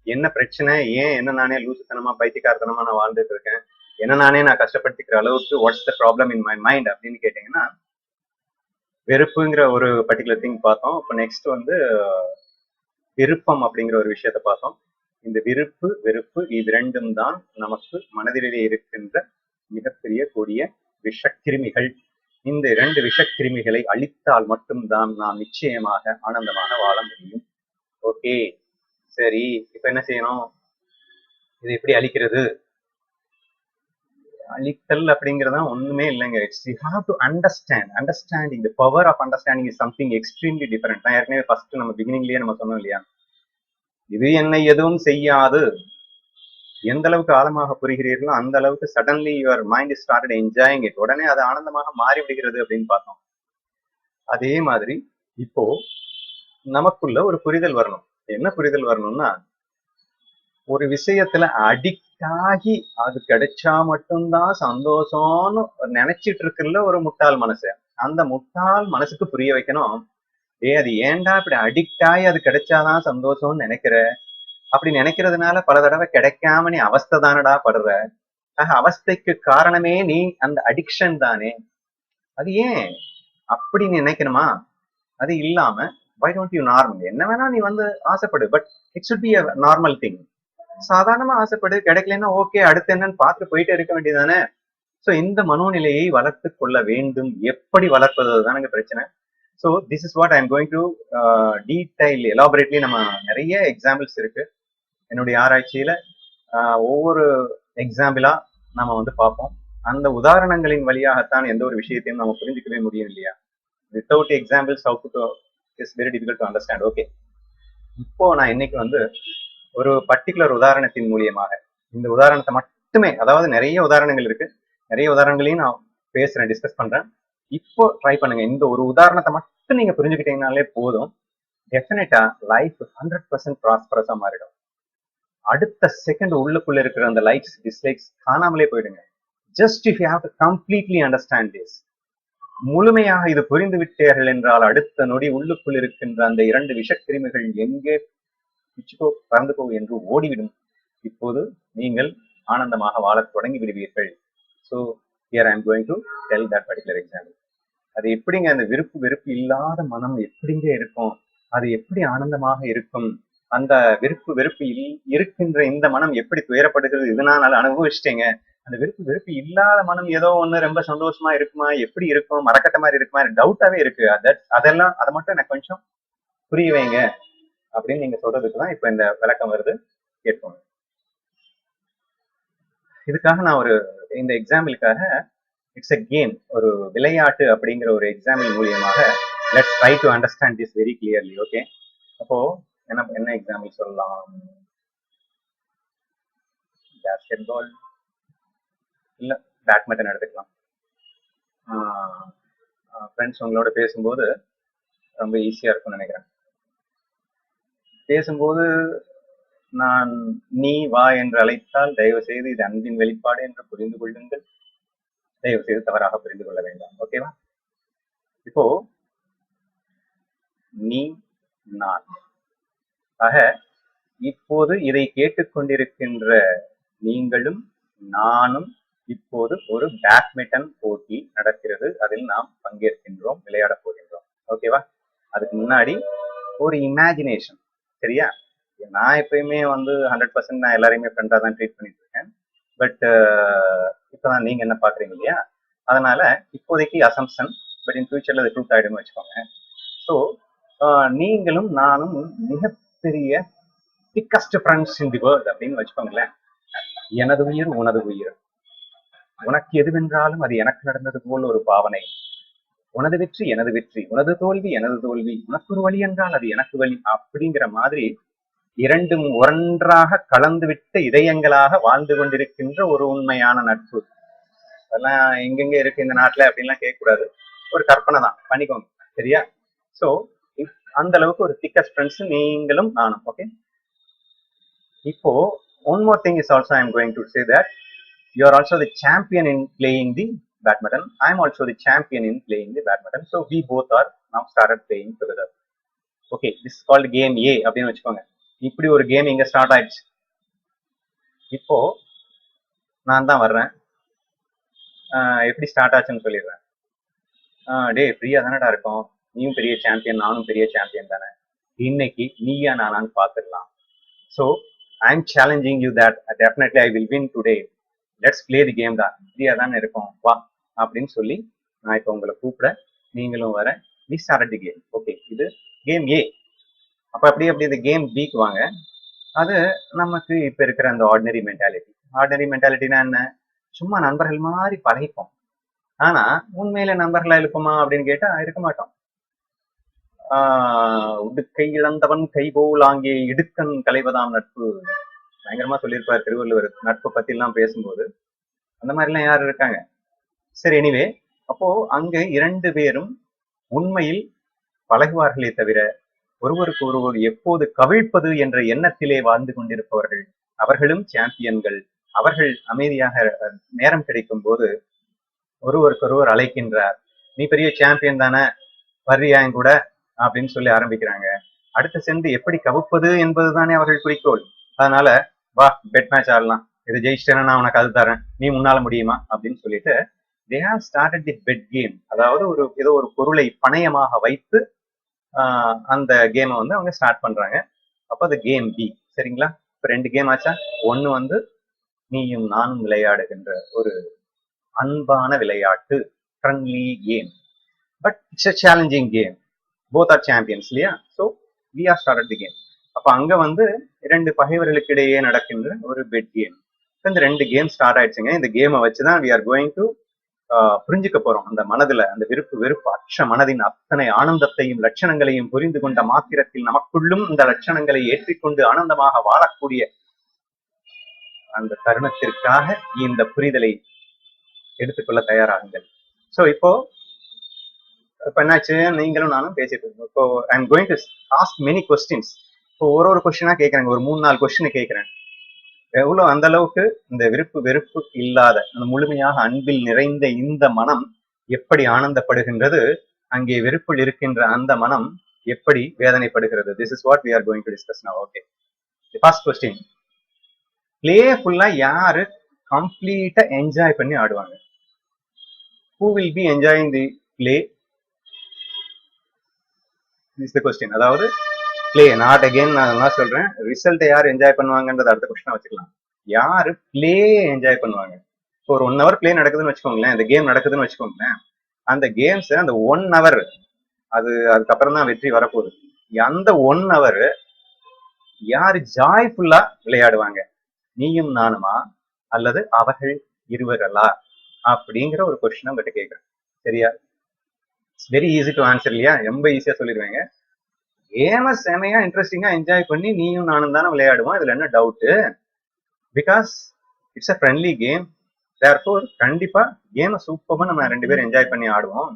என்ன பிரச்சனை, ஏன் என்ன நானே லூசுத்தனமா பைத்தியக்காரத்தனமா நான் வாழ்ந்துட்டு இருக்கேன், என்ன நானே நான் கஷ்டப்படுத்திக்கிற அளவுக்கு what's the problem in my mind அப்படின்னு கேட்டீங்கன்னா, வெறுப்புங்கிற ஒரு பர்டிகுலர் திங் பார்த்தோம். இப்போ நெக்ஸ்ட் வந்து விருப்பம் அப்படிங்கிற ஒரு விஷயத்த பார்த்தோம். இந்த விருப்பு வெறுப்பு இது இரண்டும் தான் நமக்கு மனதிலே இருக்கின்ற மிகப்பெரிய கூடிய விஷக்கிருமிகள். இந்த 2 விஷக்கிருமிகளை அழித்தால் மட்டும்தான் நாம் நிச்சயமாக ஆனந்தமாக வாழ முடியும். ஓகே சரி, இப்ப என்ன செய்யணும்? இது எப்படி அழிக்கிறது? அழித்தல் அப்படிங்கிறதா ஒண்ணுமே இல்லைங்க. It's you have to understanding. The power of understanding is something extremely different. நான் ஏற்கனவே ஃபர்ஸ்ட் நம்ம பிகினிங்லயே நம்ம சொன்னோம் இல்லையா, இது என்னை எதுவும் செய்யாது. எந்த அளவுக்கு ஆழமாக புரிகிறீர்களோ அந்த அளவுக்கு suddenly your mind started enjoying it, உடனே அது ஆனந்தமாக மாறி விடுகிறது அப்படின்னு பார்த்தோம். அதே மாதிரி இப்போ நமக்குள்ள ஒரு புரிதல் வரணும். என்ன புரிதல் வரணும்னா, ஒரு விஷயத்துல அடிக்ட் ஆகி அது கிடைச்சா மட்டும்தான் சந்தோஷம்னு நினைச்சிட்டு இருக்குல்ல ஒரு முட்டாள் மனசு, அந்த முட்டாள் மனசுக்கு புரிய வைக்கணும், அது ஏன்டா இப்படி அடிக்ட் ஆகி அது கிடைச்சாதான் சந்தோஷம்னு நினைக்கிற, அப்படி நினைக்கிறதுனால பல தடவை கிடைக்காம நீ அவஸ்தை தானடா படுற. அவஸ்தைக்கு காரணமே நீ அந்த அடிக்ஷன் தானே. அது ஏன் அப்படி நீ நினைக்கணுமா? அது இல்லாம why don't you normal, என்ன வேணா நீ வந்து ஆசைப்படு, but it should be a normal thing. சாதாரணமா ஆசைப்படு, கிடைக்கலன்னா ஓகே அடுத்து என்னன்னு பார்த்து போயிட்டே இருக்க வேண்டியதானே. சோ இந்த மனோநிலையை வளர்த்து கொள்ள வேண்டும். எப்படி வளர்ப்பது தானங்க பிரச்சனை. So this is what I am going to detail elaborately. நம்ம நிறைய எக்ஸாம்பிள்ஸ் இருக்கு என்னுடைய ஆராய்ச்சியில. ஒவ்வொரு எக்ஸாம்பிளா நம்ம வந்து பார்ப்போம். அந்த உதாரணங்களின் வழியாகத்தான் எந்த ஒரு விஷயத்தையும் நம்ம புரிஞ்சுக்கவே முடியும் இல்லையா. Without examples how to is very difficult to understand. Okay, இப்போ நான் இன்னைக்கு வந்து ஒரு பர்டிகுலர் உதாரணத்தின் மூலியமாக, இந்த உதாரணத்தை மட்டுமே, அதாவது நிறைய உதாரணங்கள் இருக்கு, நிறைய உதாரணங்களையும் நான் பேசுறேன், டிஸ்கஸ் பண்றேன். இப்போ ட்ரை பண்ணுங்க, இந்த ஒரு உதாரணத்தை மட்டும் நீங்க புரிஞ்சுக்கிட்டீங்கனாலே போதும், டெஃபினட்டா லைஃப் 100% ப்ராஸ்பரஸா மாறிடும். அடுத்த செகண்ட் உள்ளுக்குள்ள இருக்கிற அந்த லைக்ஸ் டிஸ்லைக்ஸ் காணாமலே போயிடுங்க. Just if you have to completely understand this, முழுமையாக இது புரிந்து விட்டீர்கள் என்றால் அடுத்த நொடி உள்ளுக்குள் இருக்கின்ற அந்த 2 விஷக்கிருமிகள் எங்கே பிச்சுக்கோ பறந்துக்கோ என்று ஓடிவிடும். இப்போது நீங்கள் ஆனந்தமாக வாழத் தொடங்கி விடுவீர்கள். So here I am going to tell that particular example. அது எப்படிங்க அந்த விருப்பு வெறுப்பு இல்லாத மனம் எப்படிங்க இருக்கும்? அது எப்படி ஆனந்தமாக இருக்கும்? அந்த விருப்பு வெறுப்பு இருக்கின்ற இந்த மனம் எப்படி துயரப்படுகிறது? இது நான் அனுபவிச்சிட்டேங்க. அந்த விருப்பு வெறுப்பு இல்லாத மனம் ஏதோ ஒண்ணு ரொம்ப சந்தோஷமா இருக்குமா, எப்படி இருக்கும், மறக்கட்ட மாதிரி இருக்குமா, டவுட்டாவே இருக்கு. அதெல்லாம் அதை மட்டும் எனக்கு கொஞ்சம் புரிய வைங்க அப்படின்னு நீங்க சொல்றதுக்கு தான் இப்ப இந்த விளக்கம் வருது, கேட்போம். இதுக்காக நான் இந்த எக்ஸாம்பிளுக்காக இட்ஸ் அ கேம், ஒரு விளையாட்டு அப்படிங்கிற ஒரு எக்ஸாம்பிள் மூலியமாக let's try to understand this very clearly. Okay, அப்போ என்ன எக்ஸாம்பிள் சொல்லலாம்? பேஸ்கெட் பால் இல்ல பேட்மிண்டன் எடுத்துக்கலாம். ஃப்ரெண்ட்ஸ் உங்களோட பேசும்போது ரொம்ப ஈஸியா இருக்கும்னு நினைக்கிறேன். பேசும்போது நான் நீ வா என்று அழைத்தால் தயவு செய்து இது அன்பின் வெளிப்பாடு என்று புரிந்து கொள்ளுங்கள். தயவு செய்து தவறாக புரிந்து கொள்ள வேண்டாம். ஓகேவா? இப்போ நீ நான் ஆக இப்போது இதை கேட்டுக்கொண்டிருக்கின்ற நீங்களும் நானும் இப்போது ஒரு பேட்மிண்டன் போட்டி நடக்கிறது, அதில் நாம் பங்கேற்கின்றோம், விளையாட போகின்றோம். ஓகேவா? அதுக்கு முன்னாடி ஒரு இமேஜினேஷன், சரியா? நான் எப்பயுமே 100% நான் எல்லாரையுமே ஃப்ரெண்டா தான் ட்ரீட் பண்ணிட்டு இருக்கேன். பட் இப்பதான் நீங்க என்ன பாக்குறீங்க இல்லையா? அதனால இப்போதைக்கு அசம்ஷன், பட் இன் ஃபியூச்சர்ல அது ட்ரூத் ஆயிடும்னு வச்சுக்கோங்க. ஸோ நீங்களும் நானும் மிகப்பெரிய thickest friends in the world அப்படின்னு வச்சுக்கோங்களேன். எனது உயிர் உனது உயிர், உனக்கு எதுவென்றாலும் அது எனக்கு நடந்தது போல் ஒரு பாவனை, உனது வெற்றி எனது வெற்றி, உனது தோல்வி எனது தோல்வி, உனக்கு ஒரு வழி என்றால் அது எனக்கு வழி, அப்படிங்கிற மாதிரி இரண்டும் ஒன்றாக கலந்துவிட்ட இதயங்களாக வாழ்ந்து கொண்டிருக்கின்ற ஒரு உண்மையான நட்பு. அதெல்லாம் எங்கெங்க இருக்கு இந்த நாட்டுல அப்படின்லாம் கேட்கக்கூடாது, ஒரு கற்பனை தான், பண்ணிக்கோங்க, சரியா? சோ அந்த அளவுக்கு ஒரு திக்கஸ்ட் ஃப்ரெண்ட்ஸ் நீங்களும் நானும். ஓகே, இப்போ one more thing is also I am going to say that you are also the champion in playing the badminton. I am also the champion in playing the badminton. So we both are now started playing together. Okay, this is called game A அப்படின்னு வச்சுக்கோங்க. இப்படி ஒரு game இங்க start ஆயிடுச்சு. இப்போ நான் தான் வர்றேன். எப்படி ஸ்டார்ட் ஆச்சுன்னு சொல்லிடுறேன். டே ஃப்ரீயா தானடா இருக்கும், நீயும் பெரிய சாம்பியன் நானும் பெரிய சாம்பியன் தானே, இன்னைக்கு நீயா நானான்னு பார்த்துடலாம். So I am challenging you that definitely I will win today, let's play the game தான், ஃப்ரீயா தானே இருக்கும் வா அப்படின்னு சொல்லி நான் இப்போ உங்களை கூப்பிட, நீங்களும் வர, we start the game. Okay, இது கேம் ஏ. அப்போ அப்படியே இந்த கேம் பிக்கு வாங்க. அது நமக்கு இப்போ இருக்கிற அந்த ஆர்டினரி மென்டாலிட்டி. ஆர்டினரி மென்டாலிட்டினா என்ன? சும்மா நண்பர்கள் மாதிரி பழகிப்போம், ஆனா உண்மையில நண்பர்களா இருப்போமா அப்படின்னு கேட்டா இருக்க மாட்டோம். உடுக்கை இழந்தவன் கைபோல் அங்கே இடுக்கன் களைவதாம் நட்பு, பயங்கரமா சொல்லியிருப்பார் திருவள்ளுவர் நட்பை பத்தி எல்லாம் பேசும்போது. அந்த மாதிரி எல்லாம் யாரு இருக்காங்க? சரி, எனிவே, அப்போ அங்க இரண்டு பேரும் உண்மையில் பழகுவார்களே தவிர ஒருவருக்கு ஒருவர் எப்போது கவிழ்ப்பது என்ற எண்ணத்திலே வாழ்ந்து கொண்டிருப்பவர்கள். அவர்களும் சாம்பியன்கள். அவர்கள் அமைதியாக நேரம் கிடைக்கும் போது ஒருவருக்கொருவர் அழைக்கின்றார், நீ பெரிய சாம்பியன் தானே, வர்றியா என் கூட அப்படின்னு சொல்லி ஆரம்பிக்கிறாங்க. அடுத்து சென்று எப்படி கவுப்பது என்பதுதானே அவர்கள் குறிக்கோள். அதனால வா பெட் மேட்ச் ஆடலாம், இதை ஜெயிச்சிட்டேன்னா நான் உனக்கு அது தரேன், நீ முன்னால முடியுமா அப்படின்னு சொல்லிட்டு they have started the bet game. அதாவது ஏதோ ஒரு பொருளை பணயமாக வைத்து அந்த கேமை அவங்க ஸ்டார்ட் பண்றாங்க. அப்போ அது கேம் பி, சரிங்களா? இப்போ ரெண்டு கேம் ஆச்சா? ஒன்னு நீயும் நானும் விளையாடுகின்ற ஒரு அன்பான விளையாட்டு, friendly game, but it's a challenging game. both are champions இல்லையா? So we are started the game. அப்ப அங்க இரண்டு பகைவர்களுக்கு இடையே நடக்கின்ற ஒரு பெட் கேம். இந்த ரெண்டு கேம் ஸ்டார்ட் ஆயிடுச்சுங்க. இந்த கேமை வச்சுதான் we are going to புரிஞ்சுக்க போறோம். அந்த மனதுல அந்த வெறுப்பு அற்ற மனதின் அத்தனை ஆனந்தத்தையும் லட்சணங்களையும் புரிந்து கொண்ட மாத்திரத்தில் நமக்குள்ளும் இந்த லட்சணங்களை ஏற்றிக்கொண்டு ஆனந்தமாக வாழக்கூடிய அந்த தருணத்திற்காக இந்த புரிதலை எடுத்துக்கொள்ள தயாராகுங்கள். ஸோ இப்போ என்னாச்சு, நீங்களும் நானும் பேசிட்டு இருக்கோம். இப்போ ஐ am going to ask many questions. இப்போ ஒரு கொஸ்டினா கேட்கறேன், ஒரு 3-4 கொஸ்டின் கேட்கிறேன். எவ்வளவு அந்த அளவுக்கு இந்த வெறுப்பு இல்லாத அந்த முழுமையாக அன்பில் நிறைந்த இந்த மனம் எப்படி ஆனந்தப்படுகின்றது, அங்கே வெறுப்பில் இருக்கின்ற அந்த மனம் எப்படி வேதனைப்படுகிறது. This is what we are going to discuss now. Okay, first question, பிளேஃபுல்லா யாரு கம்ப்ளீட்டா என்ஜாய் பண்ணி ஆடுவாங்க? Who will be enjoying the play? This is the question. அதாவது பிளே நாட் அகைன் நான் என்ன சொல்றேன், ரிசல்ட்டை யார் என்ஜாய் பண்ணுவாங்கன்றது அடுத்த கொஸ்டினா வச்சுக்கலாம். யாரு பிளே என்ஜாய் பண்ணுவாங்க? ஒரு 1 hour பிளே நடக்குதுன்னு வச்சுக்கோங்களேன், இந்த கேம் நடக்குதுன்னு வச்சுக்கோங்களேன், அந்த கேம்ஸ் அந்த 1 hour அதுக்கப்புறம் தான் வெற்றி வரப்போகுது. அந்த 1 hour யாரு ஜாய்ஃபுல்லா விளையாடுவாங்க? நீயும் நானுமா அல்லது அவர்கள் இருவர்களா? அப்படிங்கிற ஒரு கொஸ்டின் உங்ககிட்ட கேட்கிறேன். சரியா? வெரி ஈஸி டு ஆன்சர் இல்லையா? ரொம்ப ஈஸியா சொல்லிடுவேங்க. கேம செமையா இன்ட்ரெஸ்டிங்கா என்ஜாய் பண்ணி நீயும் நானும் தானே விளையாடுவோம். இதுல என்ன doubt? Because it's a friendly game. Therefore கண்டிப்பா கேம சூப்பரா நம்ம 2 பேரும் என்ஜாய் பண்ணி ஆடுவோம்.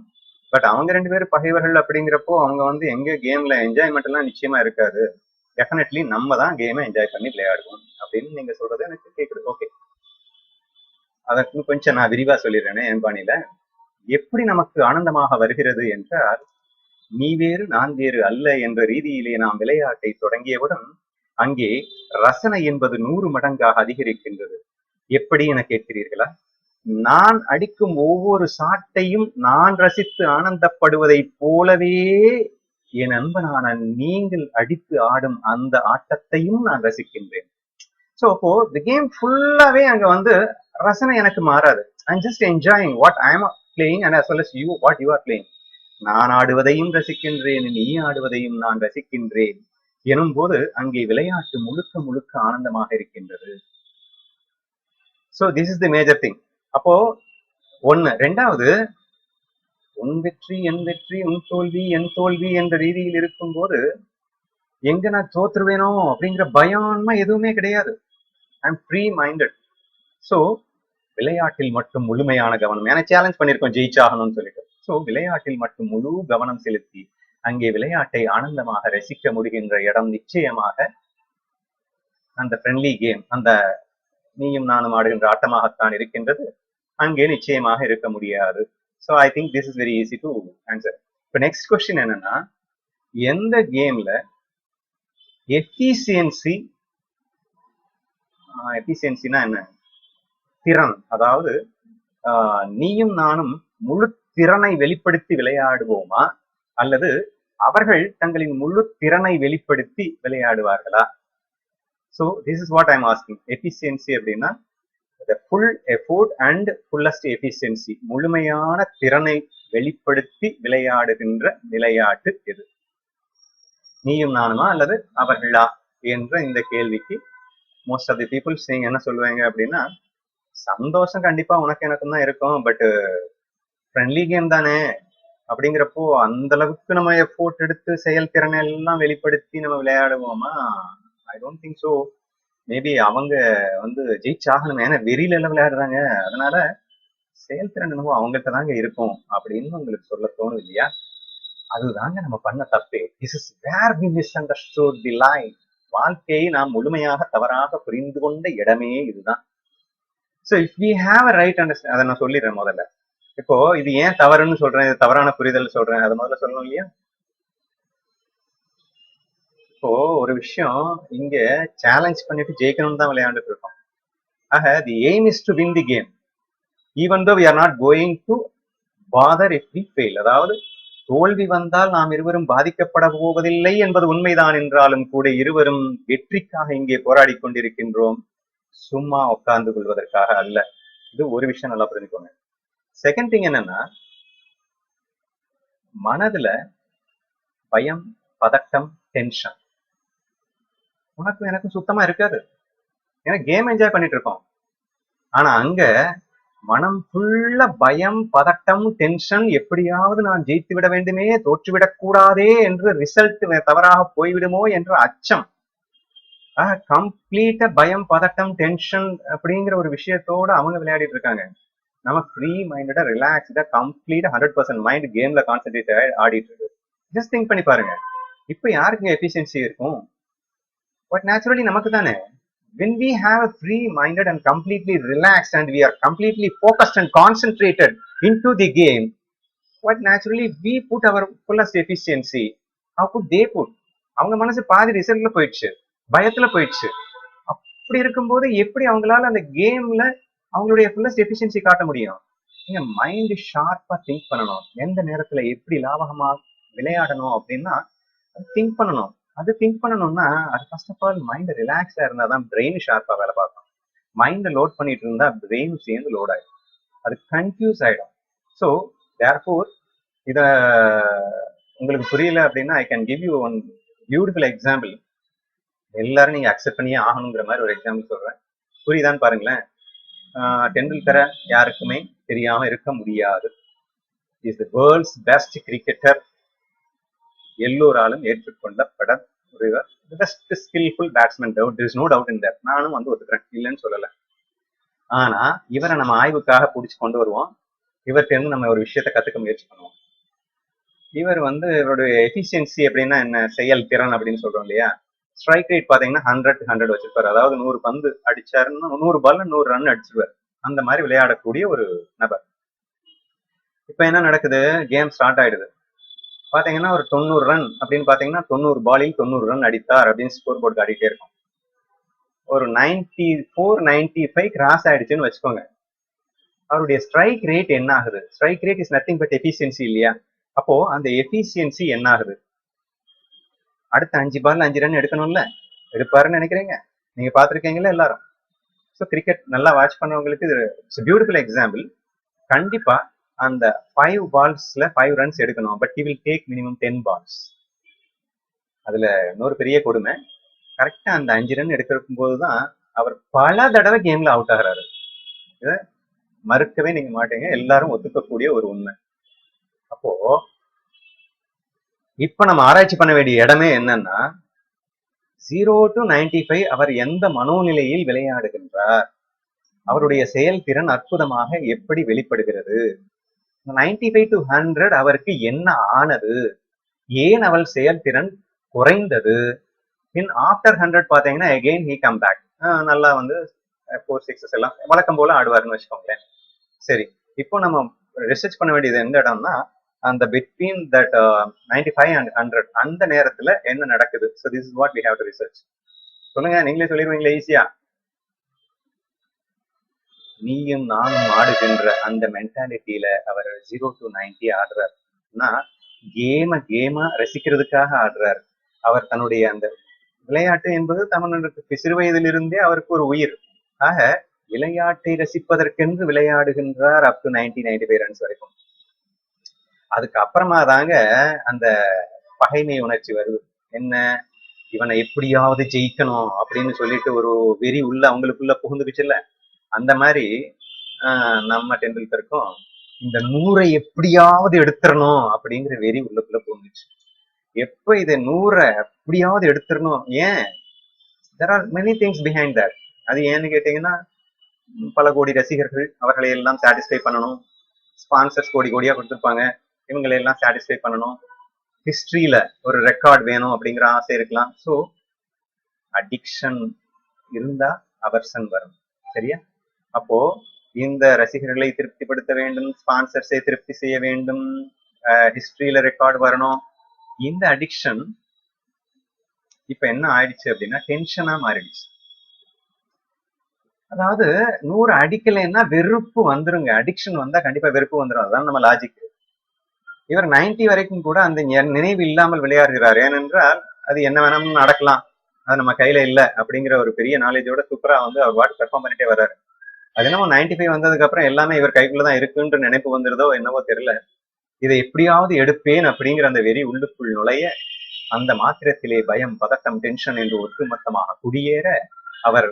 பட் அவங்க 2 பேரும் பகைவர்கள் அப்படிங்கிறப்போ அவங்க எங்க கேம்ல என்ஜாய்மெண்ட் எல்லாம் நிச்சயமா இருக்காது. டெஃபினெட்லி நம்ம தான் கேமை என்ஜாய் பண்ணி விளையாடுவோம் அப்படின்னு நீங்க சொல்றது எனக்கு கேக்குது. ஓகே, அதற்கு கொஞ்சம் நான் விரிவா சொல்லிடுறேனே என் பாணியில. எப்படி நமக்கு ஆனந்தமாக வருகிறது என்றால், நீ வேறு நான் வேறு அல்ல என்ற ரீதியிலே நாம் விளையாட்டை தொடங்கியவுடன் அங்கே ரசனை என்பது 100 மடங்காக அதிகரிக்கின்றது. எப்படி என கேட்கிறீர்களா? நான் அடிக்கும் ஒவ்வொரு சாட்டையும் நான் ரசித்து ஆனந்தப்படுவதை போலவே என் அன்பனான நீங்கள் அடித்து ஆடும் அந்த ஆட்டத்தையும் நான் ரசிக்கின்றேன். சோ அப்போ தி கேம் ஃபுல்லாவே அங்க ரசனை எனக்கு மாறாது. I'm just enjoying what I M playing and as well as you what you are playing. நான் ஆடுவதையும் ரசிக்கின்றேன், நீ ஆடுவதையும் நான் ரசிக்கின்றேன் எனும் போது அங்கே விளையாட்டு முழுக்க முழுக்க ஆனந்தமாக இருக்கின்றது. So this is the major thing. அப்போ ஒண்ணு. ரெண்டாவது, உன் வெற்றி என் வெற்றி, உன் தோல்வி என் தோல்வி என்ற ரீதியில் இருக்கும் போது எங்க நான் தோற்றுவேனோ அப்படிங்கிற பயம்மா எதுவுமே கிடையாது. I am free minded. So விளையாட்டில் மட்டும் முழுமையான கவனம். ஏன்னா சேலஞ்ச் பண்ணிருக்கோம் ஜெயிச்சாகணும்னு சொல்லிட்டு. சோ விளையாட்டில் மட்டும் முழு கவனம் செலுத்தி அங்கே விளையாட்டை ஆனந்தமாக ரசிக்க முடிகின்ற இடம் நிச்சயமாக அந்த ஃப்ரெண்ட்லி கேம், அந்த நீயும் நானும் ஆடுகின்ற ஆட்டமாகத்தான் இருக்கின்றது. அங்கே நிச்சயமாக இருக்க முடியாது. So I think this is very easy to answer. இப்போ நெக்ஸ்ட் கொஸ்டின் என்னன்னா, எந்த கேம்ல எஃபிசியன்சினா என்ன? திறன். அதாவது நீயும் நானும் முழு திறனை வெளிப்படுத்தி விளையாடுவோமா அல்லது அவர்கள் தங்களின் முழு திறனை வெளிப்படுத்தி விளையாடுவார்களா? So this is what I am asking. Efficiency அப்படின்னா the full effort and fullest efficiency, முழுமையான திறனை வெளிப்படுத்தி விளையாடுகின்ற விளையாட்டு எது? நீயும் நானுமா அல்லது அவர்களா என்ற இந்த கேள்விக்கு மோஸ்ட் ஆஃப் தி பீப்புள்ஸ் நீங்க என்ன சொல்லுவாங்க அப்படின்னா, சந்தோஷம் கண்டிப்பா உனக்கு எனக்கும் தான் இருக்கும், பட் ஃப்ரெண்ட்லி கேம் தானே அப்படிங்கிறப்போ அந்த அளவுக்கு நம்ம எஃபோர்ட் எடுத்து செயல்திறனை எல்லாம் வெளிப்படுத்தி நம்ம விளையாடுவோமா? I don't think so. Maybe அவங்க ஜெயிச்சாகணும், ஏன்னா வெறியில எல்லாம் விளையாடுறாங்க, அதனால செயல்திறன் என்னவோ அவங்கள்ட்ட தாங்க இருக்கும் அப்படின்னு உங்களுக்கு சொல்ல தோணும் இல்லையா? அதுதாங்க நம்ம பண்ண தப்பே. This is where we misunderstood the life. வாழ்க்கையை நாம் முழுமையாக தவறாக புரிந்து கொண்ட இடமே இதுதான். So if we have a right understand, அதை நான் சொல்லிடுறேன் முதல்ல. இப்போ இது ஏன் தவறுன்னு சொல்றேன், இது தவறான புரிதல் சொல்றேன், அதை முதல்ல சொல்லணும் இல்லையா? இப்போ ஒரு விஷயம் இங்க சேலஞ்ச் பண்ணிட்டு ஜெயிக்கணும்னு தான் விளையாண்டுட்டு இருக்கோம். ஆக the aim is to win the game even though we are not going to bother if we fail. அதாவது தோல்வி வந்தால் நாம் இருவரும் பாதிக்கப்பட போவதில்லை என்பது உண்மைதான் என்றாலும் கூட இருவரும் வெற்றிக்காக இங்கே போராடி கொண்டிருக்கின்றோம், சும்மா உட்கார்ந்து கொள்வதற்காக அல்ல. இது ஒரு விஷயம் நல்லா புரிஞ்சுக்கோங்க. செகண்ட் திங் என்னன்னா, மனதுல பயம், பதட்டம், டென்ஷன் உனக்கும் எனக்கும் சுத்தமா இருக்காது. ஏன்னா கேம் என்ஜாய் பண்ணிட்டு இருக்கோம். ஆனா அங்க மனம் ஃபுல்லா பயம், பதட்டம், டென்ஷன், எப்படியாவது நான் ஜெயித்து விட வேண்டுமே, தோற்றுவிடக் கூடாதே என்று ரிசல்ட் தவறாக போய்விடுமோ என்ற அச்சம். கம்ப்ளீட்டா பயம், பதட்டம், டென்ஷன் அப்படிங்கிற ஒரு விஷயத்தோட அவங்க விளையாடிட்டு இருக்காங்க. நம்ம ஃப்ரீ மைண்டடா ரிலாக்ஸ்டா கம்ப்ளீட்டா 100% மைண்ட் கேம்ல கான்சென்ட்ரேட் ஆடிட்டு இருக்கு. ஜஸ்ட் திங்க் பண்ணி பாருங்க, இப்ப யாருக்கு எஃபிஷியன்சி இருக்கும்? பட் நேச்சுரலி நமக்கு தானே. When we have a free minded and completely relaxed and we are completely focused and concentrated into the game, what naturally we put our fullest efficiency. How could they put? அவங்க மனசு பாதி ரிசல்ட்ல போயிடுச்சு. பயத்துல போயிடுச்சு. அப்படி இருக்கும்போது எப்படி அவங்களால அந்த கேம்ல அவங்களுடைய ஃபுல்லஸ்ட் எஃபிஷியன்சி காட்ட முடியும்? நீங்க மைண்ட் ஷார்ப்பா திங்க் பண்ணணும். எந்த நேரத்துல எப்படி லாபகமா விளையாடணும் அப்படின்னா திங்க் பண்ணணும். அது திங்க் பண்ணணும்னா அது ஃபர்ஸ்ட் ஆஃப் ஆல் மைண்ட் ரிலாக்ஸா இருந்தாதான் பிரெயின் ஷார்ப்பா வேலை பார்க்கும். மைண்ட் லோட் பண்ணிட்டு இருந்தா பிரெயின் சேர்ந்து லோட் ஆயிடும், அது கன்ஃபியூஸ் ஆயிடும். ஸோ தேர்ஃபோர் இத உங்களுக்கு புரியல அப்படின்னா I can give you one beautiful example. எல்லாரும் நீங்க அக்செப்ட் பண்ணியே ஆகணுங்கிற மாதிரி ஒரு எக்ஸாம்பிள் சொல்றேன். புரியுதான்னு பாருங்களேன். டெண்டுல்கரை யாருக்குமே தெரியாம இருக்க முடியாது. Is the world's best cricketer, எல்லோராலும் ஏற்றுக்கொள்ளப்பட ஒரு best skilful batsman. there is no doubt in that. நானும் வந்து ஒத்துக்கிறேன், இல்லைன்னு சொல்லல. ஆனா இவரை நம்ம ஆய்வுக்காக பிடிச்சி கொண்டு வருவோம். இவர்கிட்ட இருந்து நம்ம ஒரு விஷயத்த கத்துக்க முயற்சி பண்ணுவோம். இவர் வந்து இவருடைய எஃபிஷியன்சி அப்படின்னா என்ன, செயல் திறன் அப்படின்னு சொல்றோம் இல்லையா. ஸ்ட்ரைக் ரேட் பாத்தீங்கன்னா 100 வச்சிருப்பாரு. அதாவது 100 பந்து அடிச்சாருன்னா 100 பால்ல 100 ரன் அடிச்சிருவாரு. அந்த மாதிரி விளையாடக்கூடிய ஒரு நபர். இப்ப என்ன நடக்குது, கேம் ஸ்டார்ட் ஆயிடுது. பாத்தீங்கன்னா ஒரு 90 ரன் அப்படின்னு பாத்தீங்கன்னா 90 பாலில் 90 ரன் அடித்தார் அப்படின்னு ஸ்கோர் போர்டு காட்டிட்டே இருக்கும். ஒரு 94 95 கிராஸ் ஆயிடுச்சுன்னு வச்சுக்கோங்க. அவருடைய ஸ்ட்ரைக் ரேட் என்ன ஆகுது? Strike rate is nothing but efficiency இல்லையா? அப்போ அந்த எஃபிஷியன்சி என்ன ஆகுது? அடுத்த 5 பால்ல 5 ரன் எடுக்கணும்ல, எடுப்பாருன்னு நினைக்கிறீங்க? நீங்க பாத்திருக்கீங்களா எல்லாரும்? ஸோ கிரிக்கெட் நல்லா வாட்ச் பண்ணவங்களுக்கு இது பியூட்டிஃபுல் எக்ஸாம்பிள். கண்டிப்பா அந்த 5 பால்ஸ்ல 5 ரன்ஸ் எடுக்கணும். But he will take minimum 10 balls. அதுல இன்னொரு பெரிய கொடுமை, கரெக்டா அந்த 5 ரன் எடுக்கும் போதுதான் அவர் பல தடவை கேம்ல அவுட் ஆகிறாரு. இதை மறுக்கவே நீங்க மாட்டீங்க, எல்லாரும் ஒத்துக்கக்கூடிய ஒரு உண்மை. அப்போ இப்ப நம்ம ஆராய்ச்சி பண்ண வேண்டிய இடமே என்னன்னா 0 to 95 அவர் எந்த மனோநிலையில் விளையாடுகின்றார், அவருடைய செயல்திறன் அற்புதமாக எப்படி வெளிப்படுகிறது. 95 to 100 அவருக்கு என்ன ஆனது, ஏன் அவள் செயல்திறன் குறைந்தது. இன் ஆஃப்டர் 100 பாத்தீங்கன்னா அகெயின் ஹி கம் பேக், நல்லா வந்து 4 6 எல்லாம் வழக்கம் போல ஆடுவாருன்னு வச்சுக்கோங்களேன். சரி, இப்போ நம்ம ரிசர்ச் பண்ண வேண்டியது எந்த இடம்னா அந்த பிட்வீன் தட் 95 and 100 அந்த நேரத்துல என்ன நடக்குது. So this is what we have to research. சொல்லுங்க, நீங்களே சொல்லிடுவீங்களா ஈஸியா? நீயும் நானும் ஆடுகின்ற அந்த மென்டாலிட்டியில அவர் 0 to 90 ஆடுறாருன்னா கேமா ரசிக்கிறதுக்காக ஆடுறாரு. அவர் தன்னுடைய அந்த விளையாட்டு என்பது தமிழனுக்கு சிறு வயதிலிருந்தே அவருக்கு ஒரு உயிர். ஆக விளையாட்டை ரசிப்பதற்கென்று விளையாடுகின்றார் அப் டு 90-95 ரன்ஸ் வரைக்கும். அதுக்கு அப்புறமா தாங்க அந்த பகைமை உணர்ச்சி வருது. என்ன, இவனை எப்படியாவது ஜெயிக்கணும் அப்படின்னு சொல்லிட்டு ஒரு வெறி உள்ள அவங்களுக்குள்ள புகுந்துக்குச்சுல்ல. அந்த மாதிரி நம்ம டெண்டுல்கருக்கும் இந்த 100 எப்படியாவது எடுத்துடணும் அப்படிங்கிற வெறி உள்ளக்குள்ள புகுந்துச்சு. எப்ப இதை 100 எப்படியாவது எடுத்துடணும், ஏன் there are many things behind that. அது ஏன்னு கேட்டீங்கன்னா பல கோடி ரசிகர்கள், அவர்களை எல்லாம் சாட்டிஸ்ஃபை பண்ணணும். ஸ்பான்சர்ஸ் கோடி கோடியா கொடுத்துருப்பாங்க, இவங்களை எல்லாம் சாட்டிஸ்ஃபை பண்ணணும். ஹிஸ்டரியில ஒரு ரெக்கார்ட் வேணும் அப்படிங்கிற ஆசை இருக்கலாம். ஸோ அடிக்ஷன் இருந்தா அவர்சன் வரும், சரியா? அப்போ இந்த ரசிகர்களை திருப்திப்படுத்த வேண்டும், ஸ்பான்சர்ஸை திருப்தி செய்ய வேண்டும், ஹிஸ்டரியில ரெக்கார்ட் வரணும். இந்த அடிக்ஷன் இப்ப என்ன ஆயிடுச்சு அப்படின்னா டென்ஷனா மாறிடுச்சு. அதாவது 100 அடிக்கலைன்னா வெறுப்பு வந்துருங்க. அடிக்ஷன் வந்தா கண்டிப்பா வெறுப்பு வந்துடும், அதுதான் நம்ம லாஜிக். இவர் 90 வரைக்கும் கூட அந்த நினைவு இல்லாமல் விளையாடுகிறார். ஏனென்றால் அது என்ன வேணாலும் நடக்கலாம், அது நம்ம கையில இல்லை அப்படிங்கிற ஒரு பெரிய நாலேஜோட சூப்பரா வந்து அவர் வாட் பெர்ஃபார்ம் பண்ணிட்டே வர்றாரு. அது என்னமோ 95 வந்ததுக்கு அப்புறம் எல்லாமே இவர் கைக்குள்ளதான் இருக்குன்ற நினைப்பு வந்துருதோ என்னவோ தெரியல. இதை எப்படியாவது எடுப்பேன் அப்படிங்கிற அந்த வெறி உள்ளுக்குள் நுழைய, அந்த மாத்திரத்திலே பயம், பதட்டம், டென்ஷன் என்று ஒட்டுமொத்தமாக குடியேற அவர்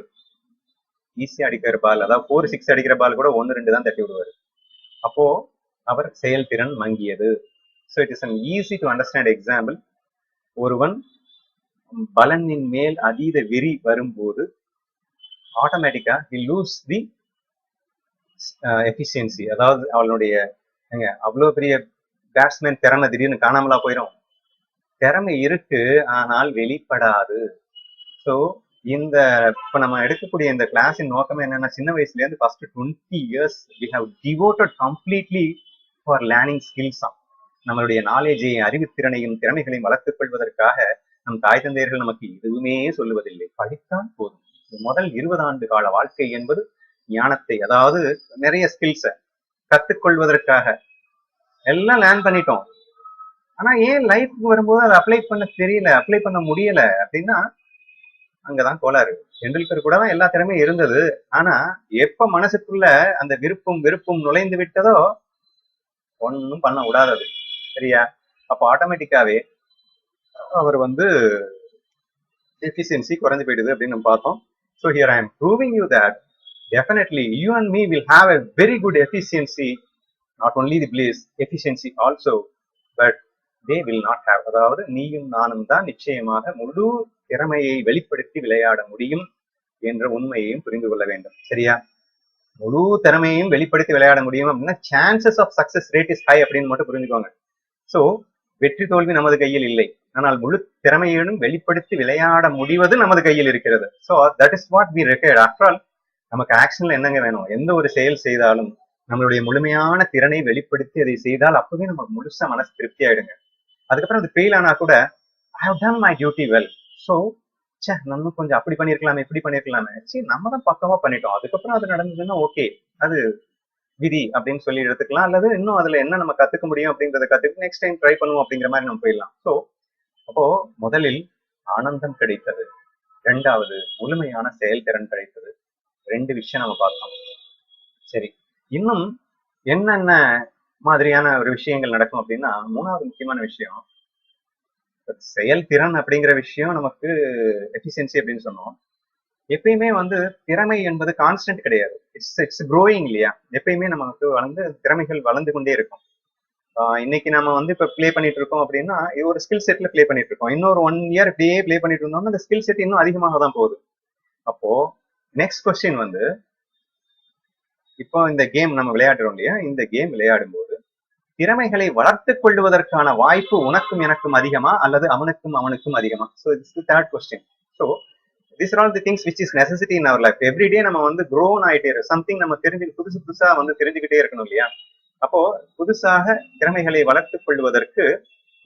ஈஸியா அடிக்கிற பால், அதாவது 4 6 அடிக்கிற பால் கூட 1 2 தான் தட்டி விடுவாரு. அப்போ அவர் செயல்திறன் மங்கியது. So it is an easy to understand example. ஒருவன் பலனின் மேல் அதீத வெறி வரும்போது ஆட்டோமேட்டிக்கா ஹி லூஸ் தி எஃபிஷியன்சி. அதாவது அவளுடைய அவ்வளவு பெரிய பேட்ஸ்மேன் திறமை திடீர்னு காணாமலா போயிடும். திறமை இருக்கு, ஆனால் வெளிப்படாது. ஸோ இந்த இப்ப நம்ம எடுக்கக்கூடிய இந்த கிளாஸின் நோக்கமே என்னன்னா, சின்ன வயசுல இருந்து first 20 years we have devoted completely for learning skills. நம்மளுடைய நாலேஜை, அறிவுத்திறனையும் திறமைகளையும் வளர்த்துக் கொள்வதற்காக நம் தாய் தந்தையர்கள் நமக்கு எதுவுமே சொல்லுவதில்லை, படித்தால் போதும். முதல் 20 ஆண்டு கால வாழ்க்கை என்பது ஞானத்தை, அதாவது நிறைய ஸ்கில்ஸை கத்துக்கொள்வதற்காக எல்லாம் லேர்ன் பண்ணிட்டோம். ஆனா ஏன் லைஃப்க்கு வரும்போது அதை அப்ளை பண்ண தெரியல, அப்ளை பண்ண முடியல அப்படின்னா அங்கதான் கோளாறு. டெண்டுல்கர் கூட தான் எல்லா திறமையும் இருந்தது. ஆனா எப்ப மனசுக்குள்ள அந்த விருப்பம் வெறுப்பும் நுழைந்து விட்டதோ ஒன்னும் பண்ண விடாதது. சரியா? அப்போ ஆட்டோமேட்டிக்காவே அவர் வந்து எஃபிஷியன்சி குறைஞ்சு போயிடுது அப்படின்னு நம்ம பார்த்தோம். So here I am proving you that definitely you and me will have a very good efficiency, not only the bliss efficiency also, but they will not have. அதாவது நீயும் நானும் தான் நிச்சயமாக முழு திறமையை வெளிப்படுத்தி விளையாட முடியும் என்ற உண்மையையும் புரிந்து கொள்ள வேண்டும். சரியா? முழு திறமையையும் வெளிப்படுத்தி விளையாட முடியும் அப்படின்னா chances of success rate is high அப்படின்னு மட்டும் புரிஞ்சுக்கோங்க. ஸோ வெற்றி தோல்வி நமது கையில் இல்லை, ஆனால் முழு திறமையையும் வெளிப்படுத்தி விளையாட முடிவது நமது கையில் இருக்கிறது. So that is what we required. After all நமக்கு ஆக்ஷன்ல என்னங்க வேணும்? எந்த ஒரு செயல் செய்தாலும் நம்மளுடைய முழுமையான திறனை வெளிப்படுத்தி அதை செய்தால் அப்பவே நமக்கு முழுசா மனசு திருப்தி ஆயிடுங்க. அதுக்கப்புறம் அது ஃபெயில் ஆனா கூட I have done my duty well. So நம்ம கொஞ்சம் அப்படி பண்ணிருக்கலாமே, இப்படி பண்ணிருக்கலாமே, சரி நம்ம தான் பக்கமா பண்ணிட்டோம், அதுக்கப்புறம் அது நடந்ததுன்னா ஓகே, அது விதி அப்படின்னு சொல்லி எடுத்துக்கலாம். அல்லது இன்னும் அதுல என்ன நம்ம கத்துக்க முடியும் அப்படிங்கறத கத்துக்கு நெக்ஸ்ட் டைம் ட்ரை பண்ணுவோம் அப்படிங்கிற மாதிரி நம்ம போயிடலாம். ஸோ அப்போ முதலில் ஆனந்தம் கிடைத்தது, இரண்டாவது முழுமையான செயல்திறன் கிடைத்தது. 2 விஷயம் நம்ம பார்த்தோம். சரி, இன்னும் என்னென்ன மாதிரியான ஒரு விஷயங்கள் நடக்கும் அப்படின்னா, 3வது முக்கியமான விஷயம் செயல்திறன் அப்படிங்கிற விஷயம். நமக்கு எஃபிஷியன்சி அப்படின்னு சொன்னோம். எப்பயுமே வந்து திறமை என்பது கான்ஸ்டன்ட் கிடையாது, இட்ஸ் க்ரோயிங் இல்லையா? எப்பயுமே நமக்கு வளர்ந்து திறமைகள் வளர்ந்து கொண்டே இருக்கும். இன்னைக்கு நம்ம வந்து இப்ப பிளே பண்ணிட்டு இருக்கோம் அப்படின்னா ஒரு ஸ்கில் செட்ல பிளே பண்ணிட்டு இருக்கோம். இன்னொரு 1 இயர் இப்படியே பிளே பண்ணிட்டு இருந்தோம்னா அந்த ஸ்கில் செட் இன்னும் அதிகமாக தான் போகுது. அப்போ நெக்ஸ்ட் கொஸ்டின் வந்து, இப்போ இந்த கேம் நம்ம விளையாடுறோம் இல்லையா? இந்த கேம் விளையாடும் போது திறமைகளை வளர்த்துக் கொள்வதற்கான வாய்ப்பு உனக்கும் எனக்கும் அதிகமா அல்லது அவனுக்கும் அதிகமா? So it's the third question. So these are all the things which is necessity in our life. every day நம்ம வந்து grown ஆயிட்டே இருக்கு, சம்திங் நம்ம புதுசா வந்து தெரிஞ்சுக்கிட்டே இருக்கணும் இல்லையா? அப்போ புதுசாக திறமைகளை வளர்த்துக் கொள்வதற்கு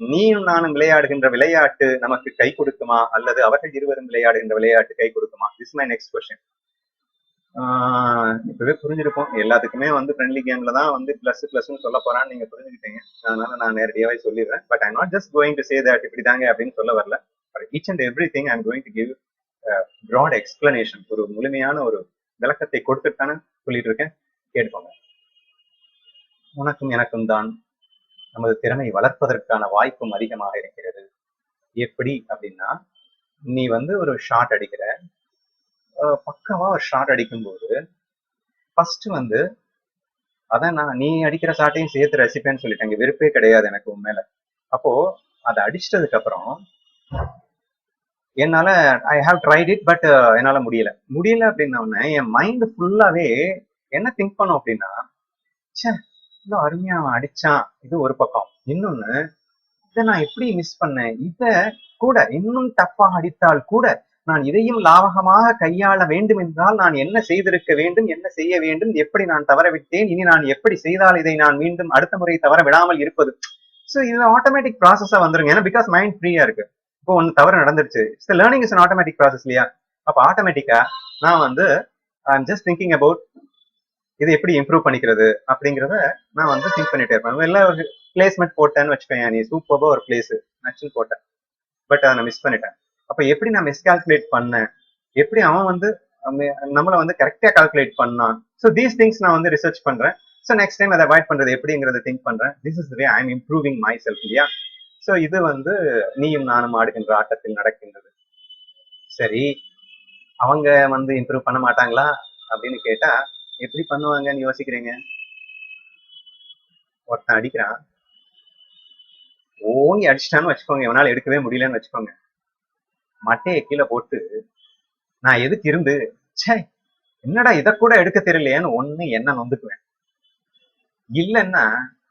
நீயும் நானும் விளையாடுகின்ற விளையாட்டு நமக்கு கை கொடுக்குமா அல்லது அவர்கள் இருவரும் விளையாடுகின்ற விளையாட்டு கை கொடுக்குமா? This my next question. இப்பவே புரிஞ்சிருப்போம், எல்லாத்துக்குமே வந்து ஃப்ரெண்ட்லி கேம்ல தான் வந்து பிளஸ்ன்னு சொல்ல போறான்னு நீங்க புரிஞ்சுக்கிட்டீங்க. அதனால நான் நேரடியாவே சொல்லிடுறேன். But I not just going to say that இப்படி தாங்க அப்படின்னு சொல்ல வரல. Each and every thing I am going to give broad explanation, ஒரு முழுமையான ஒரு விளக்கத்தை கொடுத்துட்டானே சொல்லிட்டு இருக்கேன், கேட்டுக்கோங்க. உனக்கும் எனக்கும் தான் நமது திறமை வளர்ப்பதற்கான வாய்ப்பும் அதிகமாக இருக்கிறது. எப்படி அப்படின்னா, நீ வந்து ஒரு ஷாட் அடிக்கிற, பக்கவா ஒரு ஷாட் அடிக்கும்போது ஃபர்ஸ்ட் வந்து அதான் நீ அடிக்கிற ஷாட்டையும் சேர்த்து ரசிப்பேன்னு சொல்லிட்டேன், வெறுப்பே கிடையாது எனக்கு உண்மையில. அப்போ அதை அடிச்சிட்டதுக்கு அப்புறம் என்னால I have tried it, but என்னால முடியல அப்படின்னா என் மைண்ட் ஃபுல்லாவே என்ன திங்க் பண்ணும் அப்படின்னா, இவ்வளவு அருமையா அவன் அடிச்சான், இது ஒரு பக்கம். இன்னொன்னு, இதை நான் எப்படி மிஸ் பண்ணேன், இத கூட இன்னும் டஃப்பாக அடித்தால் கூட நான் இதையும் லாவகமாக கையாள வேண்டும் என்றால் நான் என்ன செய்திருக்க வேண்டும், என்ன செய்ய வேண்டும், எப்படி நான் தவற விட்டேன், இனி நான் எப்படி செய்தால் இதை நான் மீண்டும் அடுத்த முறை தவற விடாமல் இருப்பது. ஸோ இது ஆட்டோமேட்டிக் ப்ராசஸா வந்துருங்க. ஏன்னா பிகாஸ் மைண்ட் ஃப்ரீயா இருக்கு. இப்போ ஒன்று தவறு நடந்துருச்சு, it's learning is an automatic process இல்லையா? அப்ப ஆட்டோமேட்டிக்கா நான் வந்து I am just thinking about இதை எப்படி இம்ப்ரூவ் பண்ணிக்கிறது அப்படிங்கிறத நான் வந்து திங்க் பண்ணிட்டே இருப்பேன். எல்லாம் ஒரு பிளேஸ்மெண்ட் போட்டேன்னு வச்சுக்கோங்க, நீ சூப்பர்பா ஒரு பிளேஸ் ஆக்சுவல் போட்டேன், பட் அதை நான் மிஸ் பண்ணிட்டேன். அப்ப எப்படி நான் மிஸ்கால்குலேட் பண்ணேன், எப்படி அவன் வந்து நம்மளை வந்து கரெக்டா கால்குலேட் பண்ணான். ஸோ தீஸ் திங்ஸ் நான் வந்து ரிசர்ச் பண்றேன். ஸோ நெக்ஸ்ட் டைம் அதை அவாய்ட் பண்றது எப்படிங்கிறத திங்க் பண்றேன். This is way I am improving my self இல்லையா? ஸோ இது வந்து நீயும் நானும் ஆடுகின்ற ஆட்டத்தில் நடக்கின்றது. சரி, அவங்க வந்து இம்ப்ரூவ் பண்ண மாட்டாங்களா அப்படின்னு கேட்டா எப்படி பண்ணுவாங்கன்னு யோசிக்கிறீங்க? ஒருத்தன் அடிக்கிறான், ஓங்கி அடிச்சிட்டான்னு வச்சுக்கோங்க, இவனால எடுக்கவே முடியலன்னு வச்சுக்கோங்க, மட்டையை கீழே போட்டு நான் எதுக்கு இருந்து என்னடா இதை கூட எடுக்க தெரியலையேன்னு ஒண்ணு என்ன நொந்துக்குவேன். இல்லைன்னா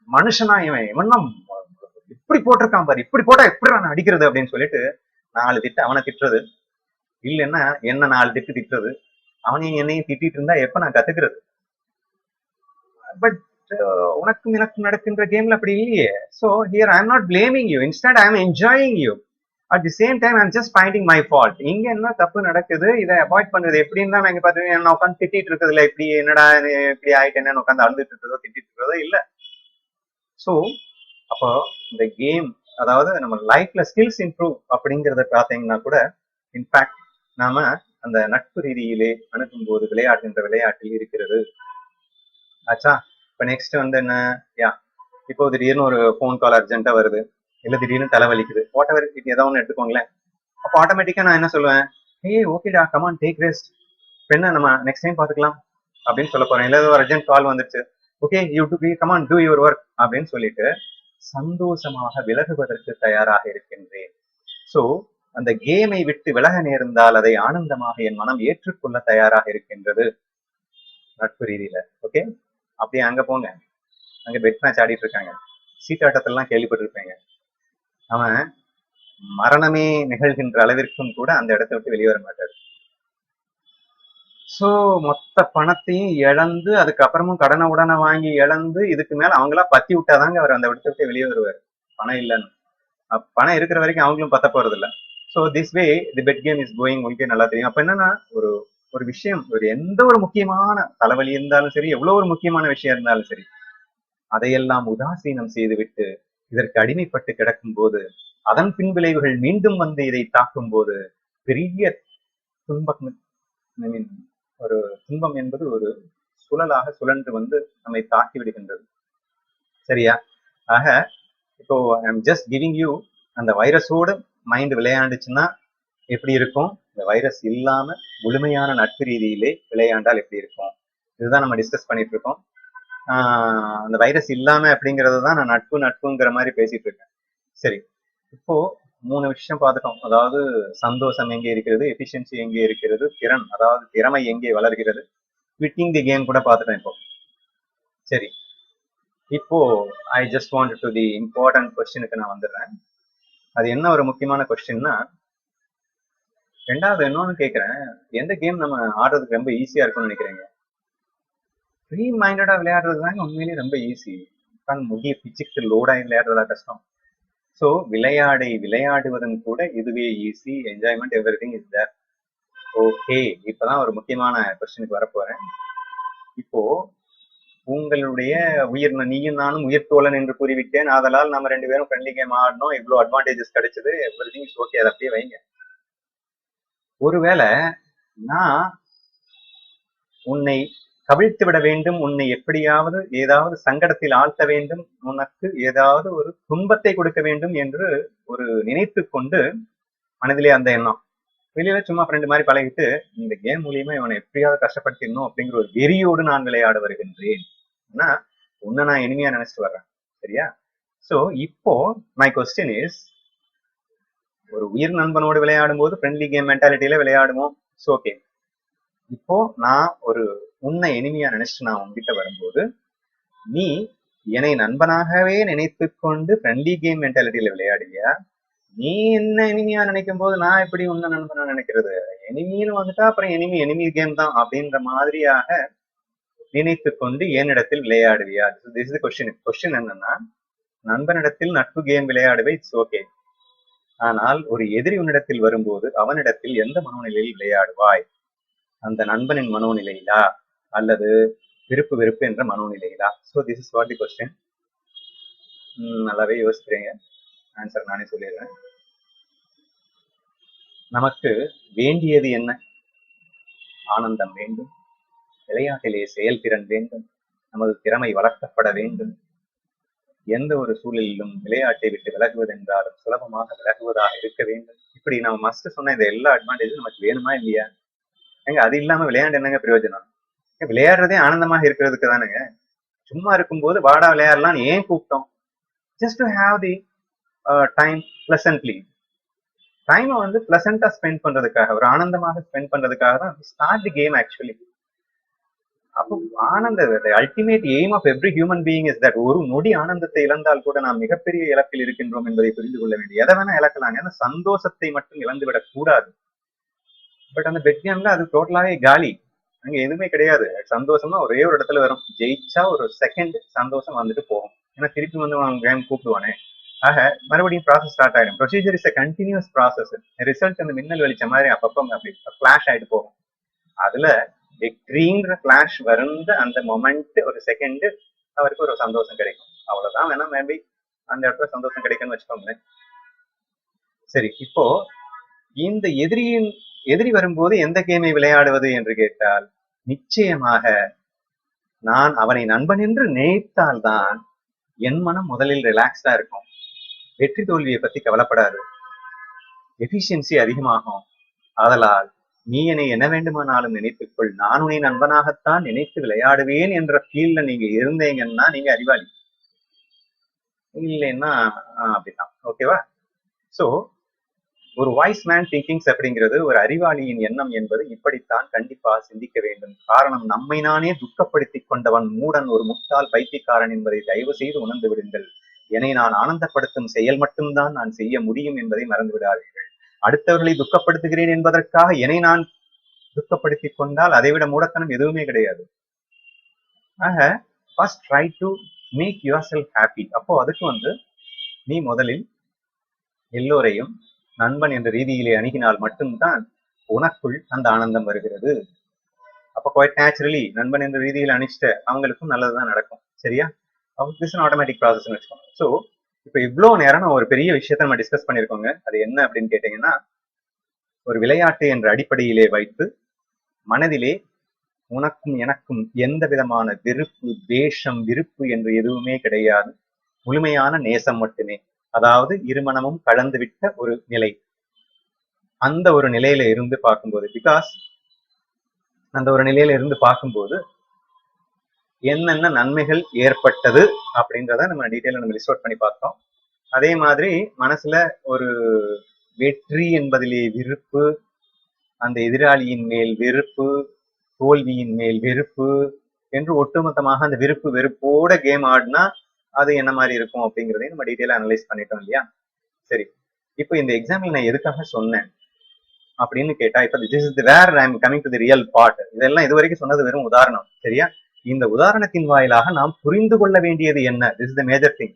மனுஷனா இவன் இப்படி போட்டிருக்கான் பாரு, இப்படி போட்டா எப்படி நான் அடிக்கிறது அப்படின்னு சொல்லிட்டு 4 திட்டு அவனை திட்டுறது, இல்லைன்னா என்ன 4 திட்டு திட்டுறது. அவனையும் என்னையும் திட்டிட்டு இருந்தா எப்ப நான் கத்துக்கிறது? பட் உனக்கும் எனக்கும் நடக்கின்ற கேம்ல அப்படி இல்லையே. So here I am not blaming you, instead I am enjoying you. At the same time I'm just finding my fault. இங்க என்ன தப்பு நடக்குது, இதை அவாய்ட் பண்றது எப்படின்னு தான் நாங்க பாத்தீங்கன்னா என்ன உட்காந்து திட்டிட்டு இருக்கிறதுல இப்படி என்னடா இப்படி ஆயிட்டேன்னு உட்காந்து அழுதுட்டு இருக்கிறதோ திட்டிட்டு இருக்கிறதோ இல்ல. ஸோ அப்போ இந்த கேம், அதாவது நம்ம லைஃப்ல ஸ்கில்ஸ் இம்ப்ரூவ் அப்படிங்கிறத பார்த்தீங்கன்னா கூட இன்ஃபேக்ட் நாம அந்த நட்பு ரீதியிலே அணுகும் போது விளையாடுகின்ற விளையாட்டில் இருக்கிறது. ஆச்சா, இப்ப நெக்ஸ்ட் வந்து என்ன, யா இப்போ திடீர்னு ஒரு ஃபோன் கால் அர்ஜென்ட்டா வருது, இல்ல திடீர்னு தலைவலிக்குது, வாட் எவர் இட் ஏதோ ஒன்று எடுத்துக்கோங்களேன். அப்போ ஆட்டோமேட்டிக்கா நான் என்ன சொல்லுவேன், ஏய் ஓகேடா கமான் டேக் ரெஸ்ட், என்ன நம்ம நெக்ஸ்ட் டைம் பாத்துக்கலாம் அப்படின்னு சொல்ல போறேன். இல்ல ஒரு அர்ஜென்ட் கால் வந்துருச்சு, okay you to be come on do your work அப்படின்னு சொல்லிட்டு சந்தோஷமாக விலகுவதற்கு தயாராக இருக்கின்றேன். சோ அந்த கேமை விட்டு விலக நேர்ந்தால் அதை ஆனந்தமாக என் மனம் ஏற்றுக்கொள்ள தயாராக இருக்கின்றது நட்பு ரீதியில. ஓகே, அப்படியே அங்க போங்க, அங்க பெட் மேட்ச் ஆடிட்டு இருக்காங்க, சீட்டாட்டத்தெல்லாம் கேள்விப்பட்டிருப்பீங்க. அவன் மரணமே நிகழ்கின்ற அளவிற்கும் கூட அந்த இடத்தை விட்டு வெளியே வர மாட்டாரு. சோ மொத்த பணத்தையும் இழந்து அதுக்கப்புறமும் கடனை உடனே வாங்கி இழந்து இதுக்கு மேல அவங்களா பத்தி விட்டாதாங்க அவர் அந்த இடத்தை விட்டு வெளியே வருவார். பணம் இல்லைன்னு, பணம் இருக்கிற வரைக்கும் அவங்களும் பத்த போறது இல்லை. So this way the bet game is going. உங்களுக்கு நல்லா தெரியும். அப்ப என்னன்னா ஒரு ஒரு விஷயம், ஒரு எந்த ஒரு முக்கியமான தலைவலி இருந்தாலும் சரி, எவ்வளவு ஒரு முக்கியமான விஷயம் இருந்தாலும் சரி, அதையெல்லாம் உதாசீனம் செய்துவிட்டு இதற்கு அடிமைப்பட்டு கிடக்கும் போது அதன் பின்விளைவுகள் மீண்டும் வந்து இதை தாக்கும் போது பெரிய துன்பம், ஒரு துன்பம் என்பது ஒரு சுழலாக சுழன்று வந்து நம்மை தாக்கி விடுகின்றது. சரியா? ஆக இப்போ ஐம் ஜஸ்ட் கிவிங் யூ, அந்த வைரஸோடு மைண்ட் விளையாண்டுச்சுன்னா எப்படி இருக்கும், இந்த வைரஸ் இல்லாம முழுமையான நட்பு ரீதியிலே விளையாண்டால் எப்படி இருக்கும், இதுதான் நம்ம டிஸ்கஸ் பண்ணிட்டு இருக்கோம். அந்த வைரஸ் இல்லாம அப்படிங்கறது தான் நான் நட்புங்கிற மாதிரி பேசிட்டு இருக்கேன். சரி, இப்போ 3 விஷயம் பார்த்துட்டோம். அதாவது சந்தோஷம் எங்கே இருக்கிறது, எஃபிஷியன்சி எங்கே இருக்கிறது, திறன் அதாவது திறமை எங்கே வளர்கிறது, குவிட்டிங் தி கேம் கூட பார்த்துட்டேன் இப்போ. சரி, இப்போ I just want to the important கொஸ்டினுக்கு நான் வந்துடுறேன். அது என்ன ஒரு முக்கியமான கொஸ்டின்னா, ரெண்டாவது இன்னொன்னு கேட்கிறேன், எந்த கேம் நம்ம ஆடுறதுக்கு ரொம்ப ஈஸியா இருக்கும்னு நினைக்கிறீங்க? ஃப்ரீ மைண்டடா விளையாடுறது தாங்க உண்மையிலேயே ரொம்ப ஈஸி. முக்கிய பிச்சுக்கு லோடாகி விளையாடுறதா கஷ்டம். ஸோ விளையாடுவதன் கூட இதுவே easy, enjoyment every thing is there. Okay, இப்பதான் ஒரு முக்கியமான கொஸ்டினுக்கு வரப்போறேன். இப்போ உங்களுடைய நீயும் நானும் உயிர் தோழன் என்று கூறிவிட்டேன், அதனால் நம்ம 2 பேரும் ஃப்ரெண்ட்லி கேம் ஆடணும், இவ்வளவு அட்வான்டேஜஸ் கிடைச்சது, எவ்ரி திங் இஸ் ஓகே, அதை அப்படியே வைங்க. ஒருவேளை நான் உன்னை கவிழ்த்து விட வேண்டும், உன்னை எப்படியாவது ஏதாவது சங்கடத்தில் ஆழ்த்த வேண்டும், உனக்கு ஏதாவது ஒரு துன்பத்தை கொடுக்க வேண்டும் என்று ஒரு நினைத்து கொண்டு மனதிலே அந்த எண்ணம், வெளியில சும்மா ஃப்ரெண்டு மாதிரி பழகிட்டு இந்த கேம் மூலியமா இவனை எப்படியாவது கஷ்டப்படுத்திடணும் அப்படிங்கிற ஒரு வெறியோடு நான் விளையாட வருகின்றேன். ஆனா உன்னை நான் இனிமையா நினைச்சிட்டு வர்றேன். சரியா? சோ இப்போ மை கொஸ்டின் இஸ், ஒரு உயிர் நண்பனோடு விளையாடும் போது ஃப்ரெண்ட்லி கேம் மென்டாலிட்டியில விளையாடுவோம். ஓகே, இப்போ நான் ஒரு உன்னை எனிமையா நினைச்சு நான் உங்ககிட்ட வரும்போது நீ என்னை நண்பனாகவே நினைத்து கொண்டு ஃப்ரெண்ட்லி கேம் மென்டாலிட்டியில விளையாடுவியா? நீ என்ன எனிமையா நினைக்கும் போது நான் எப்படி உன்னை நண்பனா நினைக்கிறது? எனிமின்னு வந்துட்டா அப்புறம் எனிமி கேம் தான் அப்படின்ற மாதிரியாக நினைத்து கொண்டு என்னிடத்தில் விளையாடுவியா? This is question. கொஸ்டின் என்னன்னா, நண்பனிடத்தில் நட்பு கேம் விளையாடுவே, இட்ஸ் ஓகே. ஆனால் ஒரு எதிரி உன்னிடத்தில் வரும்போது அவனிடத்தில் எந்த மனோநிலையில் விளையாடுவாய்? அந்த நண்பனின் மனோநிலையிலா அல்லது விருப்பு வெறுப்பு என்ற மனோநிலையிலா? So this is what the question. நல்லாவே யோசிக்கிறீங்க, ஆன்சர் நானே சொல்லிடுறேன். நமக்கு வேண்டியது என்ன? ஆனந்தம் வேண்டும், விளையாட்டிலே செயல்திறன் வேண்டும், நமது திறமை வளர்க்கப்பட வேண்டும். எந்த ஒரு சூழலிலும் விளையாட்டை விட்டு விலகுவதென்றாலும் சுலபமாக விலகுவதாக இருக்க வேண்டும். இப்படி நம்ம மஸ்ட் சொன்ன இந்த எல்லா அட்வான்டேஜும் நமக்கு வேணுமா இல்லையா? ஏங்க அது இல்லாம விளையாண்டு என்னங்க பிரயோஜனம்? விளையாடுறதே ஆனந்தமாக இருக்கிறதுக்கு தானுங்க. சும்மா இருக்கும்போது வாடா விளையாடலாம்னு ஏன் கூப்பிட்டோம்? Just to have the time pleasantly. டைமை வந்து பிளசண்டா ஸ்பெண்ட் பண்றதுக்காக, ஒரு ஆனந்தமாக ஸ்பெண்ட் பண்றதுக்காக தான் ஸ்டார்ட் தி கேம் ஆக்சுவலி. அப்போ ஆனந்த ultimate aim of every human being is that. ஒரு நொடி ஆனந்தத்தை இழந்தால் கூட நாம் மிகப்பெரிய இலக்கில் இருக்கின்றோம் என்பதை புரிந்து கொள்ள வேண்டும். எதை வேணா இழக்கலாம், ஏன்னா சந்தோஷத்தை மட்டும் இழந்துவிடக் கூடாது. பட் அந்த பெட் கேம்ல அது டோட்டலாவே காலி, அங்க எதுவுமே கிடையாது. சந்தோஷமா ஒரே ஒரு இடத்துல வரும், ஜெயிச்சா ஒரு செகண்ட் சந்தோஷம் வந்துட்டு போகும். ஏன்னா திருப்பி வந்து அவன் கேம் கூப்பிடுவானே. ஆக மறுபடியும் ப்ராசஸ் ஸ்டார்ட் ஆயிடும். Procedure is a continuous process. Result அந்த மின்னல் வெளிச்ச மாதிரி அப்பப்போ அப்படி ஃபிளாஷ் ஆயிட்டு போகும். அதுல விக்டரிங்கிற ஃபிளாஷ் வருந்த அந்த மொமெண்ட் ஒரு செகண்ட் அவருக்கு ஒரு சந்தோஷம் கிடைக்கும். அவ்வளவுதான். வேணா மேபி அந்த இடத்துல சந்தோஷம் கிடைக்கும்னு வச்சுக்கோங்களேன். சரி, இப்போ இந்த எதிரி வரும்போது எந்த கேமை விளையாடுவது என்று கேட்டால், நிச்சயமாக நான் அவனை நண்பன் என்று நினைத்தால்தான் என் மனம் முதலில் ரிலாக்ஸ்டா இருக்கும். வெற்றி தோல்வியை பத்தி கவலைப்படாது. எஃபிஷியன்சி அதிகமாகும். ஆதலால் நீ என்னை என்ன வேண்டுமானாலும் நினைத்துக்கொள், நான் உன்னை நண்பனாகத்தான் நினைத்து விளையாடுவேன் என்ற ஃபீல்ல நீங்க இருந்தீங்கன்னா நீங்க அறிவாளி. இல்லைன்னா அப்படிதான். ஓகேவா? சோ ஒரு வாய்ஸ் மேன் திங்கிங்ஸ் அப்படிங்கிறது ஒரு அறிவாளியின் எண்ணம் என்பது இப்படித்தான் கண்டிப்பா சிந்திக்க வேண்டும். காரணம், நம்மை நானே துக்கப்படுத்திக் கொண்டவன் மூடன், ஒரு முட்டாள் பைத்தியக்காரன் என்பதை தயவு செய்து உணர்ந்து விடுங்கள். என்னை நான் ஆனந்தப்படுத்தும் செயல் மட்டும்தான் நான் செய்ய முடியும் என்பதை மறந்து விடாதீர்கள். அடுத்தவர்களை துக்கப்படுத்துகிறேன் என்பதற்காக என்னை நான் துக்கப்படுத்திக் கொண்டால் அதைவிட மூடத்தனம் எதுவுமே கிடையாது. ஆக first try to make yourself happy. அப்போ அதுக்கு நீ முதலில் எல்லோரையும் நண்பன் என்ற ரீதியிலே அணுகினால் மட்டும்தான் உனக்குள் அந்த ஆனந்தம் வருகிறது. அப்ப குவைட் நேச்சுரலி நண்பன் என்ற ரீதியில் அணிச்சிட்ட அவங்களுக்கும் நல்லதுதான் நடக்கும். சரியா? திஸ் இஸ் ஆட்டோமேட்டிக் ப்ராசஸ் வச்சுக்கோங்க. ஸோ இப்போ இவ்வளவு நேரம் நான் ஒரு பெரிய விஷயத்த நம்ம டிஸ்கஸ் பண்ணியிருக்கோங்க. அது என்ன அப்படின்னு கேட்டீங்கன்னா, ஒரு விளையாட்டு என்ற அடிப்படையிலே வைத்து மனதிலே உனக்கும் எனக்கும் எந்த விதமான வெறுப்பு, துவேஷம், விருப்பு என்று எதுவுமே கிடையாது. முழுமையான நேசம் மட்டுமே. அதாவது இருமனமும் கலந்து விட்ட ஒரு நிலை. அந்த ஒரு நிலையில இருந்து பார்க்கும்போது, பிகாஸ் அந்த ஒரு நிலையில இருந்து பார்க்கும்போது என்னென்ன நன்மைகள் ஏற்பட்டது அப்படின்றத நம்ம டீட்டெயில நம்ம லிஸ்ட் அவுட் பண்ணி பார்த்தோம். அதே மாதிரி மனசுல ஒரு வெற்றி என்பதிலே விருப்பு, அந்த எதிராளியின் மேல் வெறுப்பு, தோல்வியின் மேல் வெறுப்பு என்று ஒட்டுமொத்தமாக அந்த விருப்பு வெறுப்போட கேம் ஆடினா அது என்ன மாதிரி இருக்கும் அப்படிங்கிறதையும் நம்ம டீட்டெயிலா அனலைஸ் பண்ணிட்டோம் இல்லையா? சரி, இப்போ இந்த எக்ஸாம்பிள் நான் எதுக்காக சொன்னேன் அப்படின்னு கேட்டா, இப்ப this is where I am coming to the real part. இதெல்லாம் இது வரைக்கும் சொன்னது வெறும் உதாரணம். சரியா? இந்த உதாரணத்தின் வாயிலாக நாம் புரிந்து கொள்ள வேண்டியது என்ன? This is the major thing.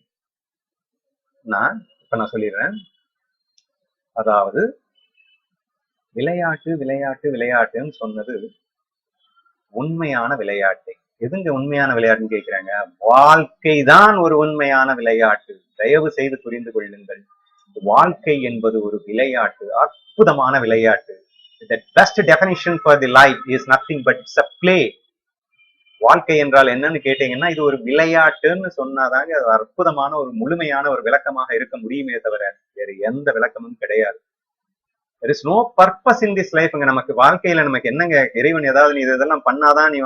நான் சொல்லிடுறேன். அதாவது விளையாட்டு விளையாட்டு விளையாட்டுன்னு சொன்னது உண்மையான விளையாட்டு. எதுங்க உண்மையான விளையாட்டுன்னு கேட்கிறாங்க? வாழ்க்கை தான் ஒரு உண்மையான விளையாட்டு. தயவு செய்து புரிந்து கொள்ளுங்கள். வாழ்க்கை என்பது ஒரு விளையாட்டு, அற்புதமான விளையாட்டு. The best definition for the life is nothing but it's a play. வாழ்க்கை என்றால் என்னன்னு கேட்டீங்கன்னா, இது ஒரு விளையாட்டுன்னு சொன்னாதாங்க அது அற்புதமான ஒரு முழுமையான ஒரு விளக்கமாக இருக்க முடியுமே தவிர வேறு எந்த விளக்கமும் கிடையாது. there is no purpose in this life. நமக்கு வாழ்க்கையில நமக்கு என்னங்க, இறைவன் ஏதாவது நீ இதெல்லாம் பண்ணாதான் நீ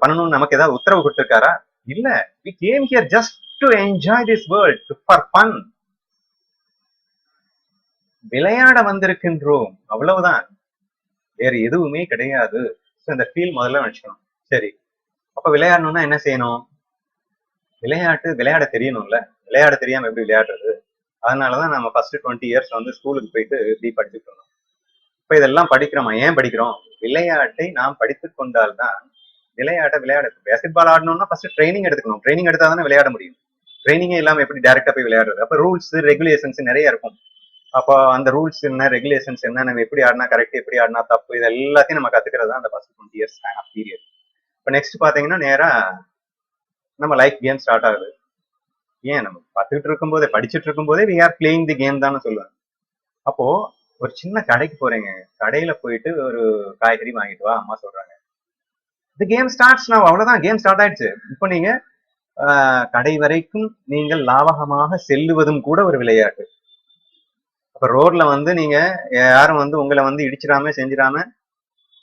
பண்ணணும்னு நமக்கு ஏதாவது உத்தரவு கொடுத்திருக்காரா? இல்ல. we came here just to enjoy this world, for fun. விளையாட வந்திருக்கின்றோம், அவ்வளவுதான். வேறு எதுவுமே கிடையாது. இந்த ஃபீல் முதல்ல வச்சுக்கணும். சரி, அப்ப விளையாடணும்னா என்ன செய்யணும்? விளையாட தெரியணும்ல. விளையாட தெரியாம எப்படி விளையாடுறது? அதனாலதான் நம்ம ஃபர்ஸ்ட் 20 இயர்ஸ் ஸ்கூலுக்கு போயிட்டு இப்படி படிச்சுட்டு இருந்தோம். இப்ப இதெல்லாம் படிக்கிறோமா? ஏன் படிக்கிறோம்? விளையாட்டை நாம் படித்துக் கொண்டால்தான் விளையாட பேஸ்கெட் பால் ஆடணும்னா ஃபர்ஸ்ட் ட்ரைனிங் எடுத்துக்கணும். ட்ரைனிங் எடுத்தா தானே விளையாட முடியும். ட்ரைனிங்கே இல்லாம எப்படி டைரக்டா போய் விளையாடுறது? அப்ப ரூல்ஸ் ரெகுலேஷன்ஸ் நிறைய இருக்கும். அப்போ அந்த ரூல்ஸ் என்ன, ரெகுலேஷன்ஸ் என்ன, நம்ம எப்படி ஆடினா கரெக்ட், எப்படி ஆடினா தப்பு, இது எல்லாத்தையும் நம்ம கத்துக்கிறது தான் அந்த ஃபர்ஸ்ட் 20 இயர்ஸ் பீரியட். இப்போ நெக்ஸ்ட் பாத்தீங்கன்னா நேரா நம்ம லைஃப் கேம் ஸ்டார்ட் ஆகுது. ஏன் நம்ம பார்த்துக்கிட்டு இருக்கும் போதே, படிச்சுட்டு இருக்கும் போதே we are playing the game தானே சொல்லுவேன். அப்போ ஒரு சின்ன கடைக்கு போறீங்க, கடையில போயிட்டு ஒரு காய்கறி வாங்கிட்டு வா அம்மா சொல்றாங்க. the game starts now. அவ்வளவுதான், கேம் ஸ்டார்ட் ஆயிடுச்சு. இப்போ நீங்க கடை வரைக்கும் நீங்கள் லாபகமாக செல்லுவதும் கூட ஒரு விளையாட்டு. அப்ப ரோட்ல நீங்க யாரும் உங்களை இடிச்சிடாம செஞ்சிடாம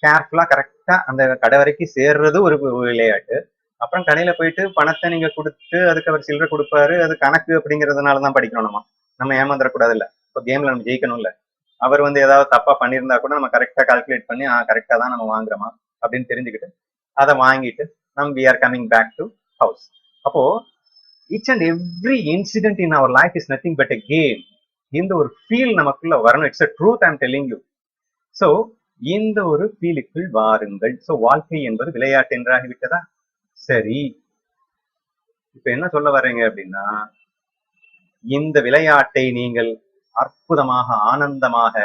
கேர்ஃபுல்லா கரெக்டா அந்த கடை வரைக்கும் சேர்றது ஒரு விளையாட்டு. அப்புறம் கடையில போயிட்டு பணத்தை நீங்க கொடுத்து அதுக்கு அவர் சில்லறை கொடுப்பாரு, அது கணக்கு அப்படிங்கிறதுனாலதான் படிக்கணும். நம்ம ஏமாந்துடக்கூடாது இல்ல. இப்போ கேம்ல நம்ம ஜெயிக்கணும் இல்ல. அவர் ஏதாவது தப்பா பண்ணியிருந்தா கூட நம்ம கரெக்டா கால்குலேட் பண்ணி கரெக்டா தான் நம்ம வாங்குறோமா அப்படின்னு தெரிஞ்சுக்கிட்டு அதை வாங்கிட்டு நம்ம we are coming back to house. அப்போ each and every incident in our life is nothing but a game. இந்த ஒரு ஃபீல் நமக்குள்ள வரணும். It's a truth I'm telling you. So இந்த ஒரு ஃபீலுக்குள் வாருங்கள். ஸோ வாழ்க்கை என்பது விளையாட்டு என்றாகிவிட்டதா? சரி, இப்ப என்ன சொல்ல வர்றீங்க அப்படின்னா, இந்த விளையாட்டை நீங்கள் அற்புதமாக ஆனந்தமாக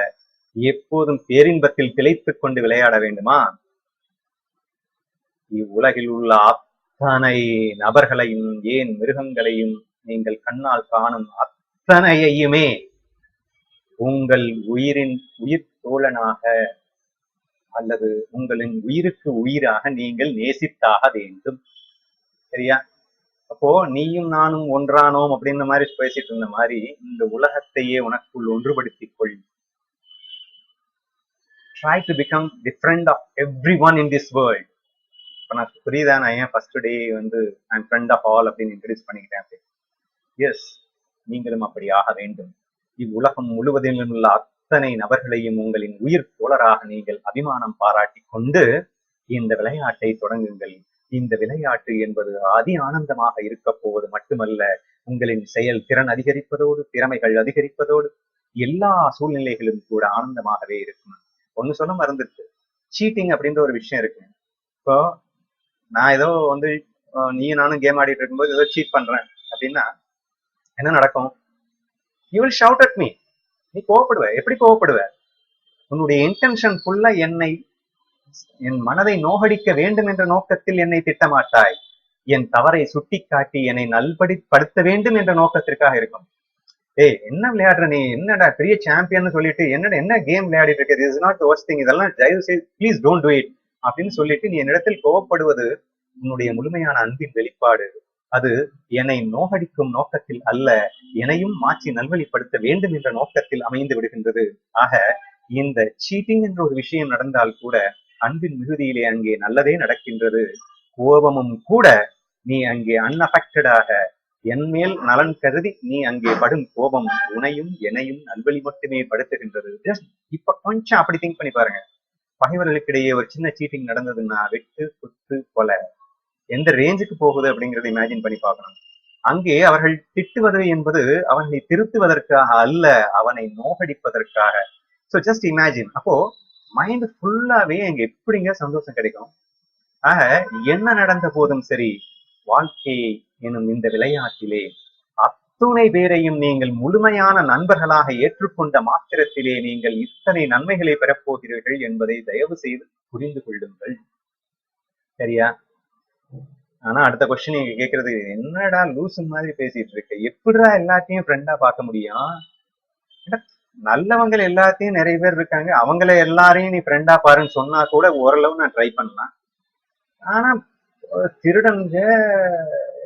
எப்போதும் பேரின்பத்தில் திளைத்துக் கொண்டு விளையாட வேண்டுமா? இவ்வுலகில் உள்ள அத்தனை நபர்களையும் ஏன் மிருகங்களையும் நீங்கள் கண்ணால் காணும் அத்தனையுமே உங்கள் உயிர் தோழனாக அல்லது உங்களின் உயிருக்கு உயிராக நீங்கள் நேசித்தாக வேண்டும். சரியா? அப்போ நீயும் நானும் ஒன்றானோம் அப்படின்ற மாதிரி பேசிட்டு இருந்த மாதிரி இந்த உலகத்தையே உனக்குள் ஒன்றுபடுத்திக் கொள். Try to become the friend of everyone in this world. இப்ப நான் புரியுதா நான் ஏன் first day I'm friend of all அப்படின்னு இன்ட்ரடியூஸ் பண்ணிக்கிட்டேன். எஸ், நீங்களும் அப்படி ஆக வேண்டும். இவ்வுலகம் முழுவதிலும் உள்ள அத்தனை நபர்களையும் உங்களின் உயிர் தோழராக நீங்கள் அபிமானம் பாராட்டி கொண்டு இந்த விளையாட்டை தொடங்குங்கள். இந்த விளையாட்டு என்பது அதி ஆனந்தமாக இருக்க போவது மட்டுமல்ல, உங்களின் செயல் திறன் அதிகரிப்பதோடு, திறமைகள் அதிகரிப்பதோடு, எல்லா சூழ்நிலைகளும் கூட ஆனந்தமாகவே இருக்கும். ஒண்ணு சொல்ல மறந்துட்டு, சீட்டிங் அப்படின்ற ஒரு விஷயம் இருக்கு. இப்போ நான் ஏதோ நீயும் நானும் கேம் ஆடிட்டு இருக்கும்போது ஏதோ சீட் பண்றேன் அப்படின்னா என்ன நடக்கும்? You will shout at me. நீ கோவப்படுவ. எப்படி கோவப்படுவ? உன்னுடைய இன்டென்ஷன் ஃபுல்லா என் மனதை நோகடிக்க வேண்டும் என்ற நோக்கத்தில் என்னை திட்டமாட்டாய். என் தவறை சுட்டி காட்டி என்னை நல்படிப்படுத்த வேண்டும் என்ற நோக்கத்திற்காக இருக்கும். ஏய், என்ன விளையாடுற நீ? என்னடா பெரிய சாம்பியன் சொல்லிட்டு என்ன கேம் விளையாடிட்டு இருக்க? This is not the worst thing. இதெல்லாம் தயவு செய்து ப்ளீஸ் டோன்ட் டு இட் அப்படின்னு சொல்லிட்டு நீ என்னிடத்தில் கோவப்படுவது உன்னுடைய முழுமையான அன்பின் வெளிப்பாடு. அது என்னை நோகடிக்கும் நோக்கத்தில் அல்ல, என்னையும் மாற்றி நல்வழிப்படுத்த வேண்டும் என்ற நோக்கத்தில் அமைந்து விடுகின்றது. ஆக இந்த சீட்டிங் என்ற ஒரு விஷயம் நடந்தால் கூட அன்பின் மிகுதியிலே அங்கே நல்லதே நடக்கின்றது. கோபமும் கூட நீ அங்கே அன்அஃபெக்டடாக என் மேல் நலன் கருதி நீ அங்கே படும் கோபம் உனையும் என்னையும் நல்வழி மட்டுமே படுத்துகின்றது. ஜஸ்ட் இப்ப கொஞ்சம் அப்படி திங்க் பண்ணி பாருங்க. பகைவர்களுக்கிடையே ஒரு சின்ன சீட்டிங் நடந்ததுன்னா வெட்டு குத்து கொலை எந்த ரேஞ்சுக்கு போகுது அப்படிங்கறத இமேஜின் பண்ணி பார்க்கணும். அங்கே அவர்கள் திட்டுவது என்பது அவனை திருத்துவதற்காக அல்ல, அவனை நோகடிப்பதற்காக. So just imagine. அப்போ மைண்ட் ஃபுல்லாவே அங்க எப்படிங்க சந்தோஷம் கிடைக்கும்? ஆக என்ன நடந்த போதும் சரி, வாழ்க்கை எனும் இந்த விளையாட்டிலே அத்துணை பேரையும் நீங்கள் முழுமையான நண்பர்களாக ஏற்றுக்கொண்ட மாத்திரத்திலே நீங்கள் இத்தனை நன்மைகளை பெறப்போகிறீர்கள் என்பதை தயவு செய்து புரிந்து கொள்ளுங்கள். சரியா? ஆனா அடுத்த கொஸ்டின் நீங்க கேக்குறது, என்னடா லூசு மாதிரி பேசிட்டு இருக்க, எப்படிடா எல்லாத்தையும் ஃப்ரெண்டா பார்க்க முடியும்? நல்லவங்க எல்லாத்தையும் நிறைய பேர் இருக்காங்க, அவங்கள எல்லாரையும் நீ ஃப்ரெண்டா பாருன்னு சொன்னா கூட ஓரளவு நான் ட்ரை பண்ணலாம். ஆனா திருடங்க,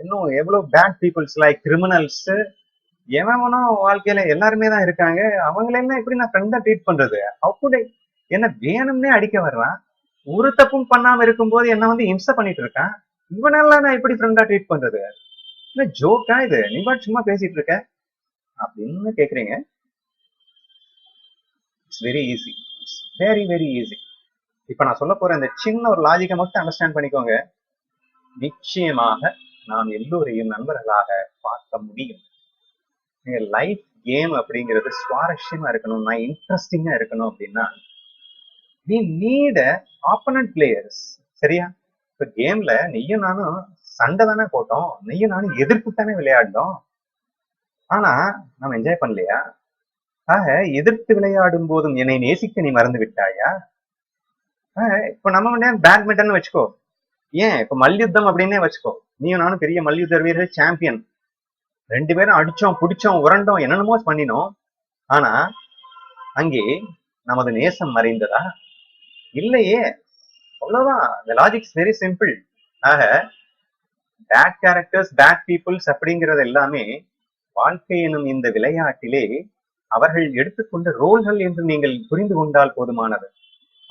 இன்னும் எவ்வளவு பேட் பீப்புள்ஸ் லைக் கிரிமினல்ஸ், எவனும் வாழ்க்கையில எல்லாருமே தான் இருக்காங்க. அவங்களெல்லாம் எப்படி நான் ஃப்ரெண்டா ட்ரீட் பண்றது? அப்படி என்ன வேணும்னே அடிக்க வர்றான், ஒரு தப்பும் பண்ணாம இருக்கும்போது என்ன இம்சை பண்ணிட்டு இருக்கான், இவனெல்லாம் நான் எப்படி ஃப்ரெண்டா ட்ரீட் பண்றது? இல்ல ஜோக்கா இது? நீ பாட்டு சும்மா பேசிட்டு இருக்க அப்படின்னு கேக்குறீங்க. It's very easy, it's very very easy. இப்ப நான் சொல்ல போற இந்த சின்ன ஒரு லாஜிக்கை மட்டும் அண்டர்ஸ்டாண்ட் பண்ணிக்கோங்க. நிச்சயமாக நாம் எல்லோரையும் நண்பர்களாக பார்க்க முடியும். லைஃப் கேம் அப்படிங்கிறது சுவாரஸ்யமா இருக்கணும்னா, இன்ட்ரெஸ்டிங்கா இருக்கணும் அப்படின்னா we need opponent players. சரியா? இப்ப கேம்ல நீயும் நானும் சண்டை தானே போட்டோம், நீயும் நானும் எதிர்ப்பு தானே விளையாடணும். ஆனா நம்ம என்ஜாய் பண்ணலையா? ஆக எதிர்த்து விளையாடும் போதும் என்னை நேசிக்க நீ மறந்து விட்டாயா? இப்ப நம்ம பேட்மிண்டன் வச்சுக்கோ, ஏன் இப்ப மல்யுத்தம் அப்படின்னே வச்சுக்கோ, நீயும் நானும் பெரிய மல்யுத்த வீரர்கள், சாம்பியன், ரெண்டு பேரும் அடிச்சோம் பிடிச்சோம் உரண்டோம் என்னென்னமோ பண்ணினோம். ஆனா அங்கே நமது நேசம் மறைந்ததா? இல்லையே. அவ்வளவுதான். the logic is very simple. ஆக பேட் கேரக்டர்ஸ், பேட் பீப்புள்ஸ் அப்படிங்கிறது எல்லாமே வாழ்க்கை எனும் இந்த விளையாட்டிலே அவர்கள் எடுத்துக்கொண்ட ரோல்கள் என்று நீங்கள் புரிந்து கொண்டால் போதுமானது.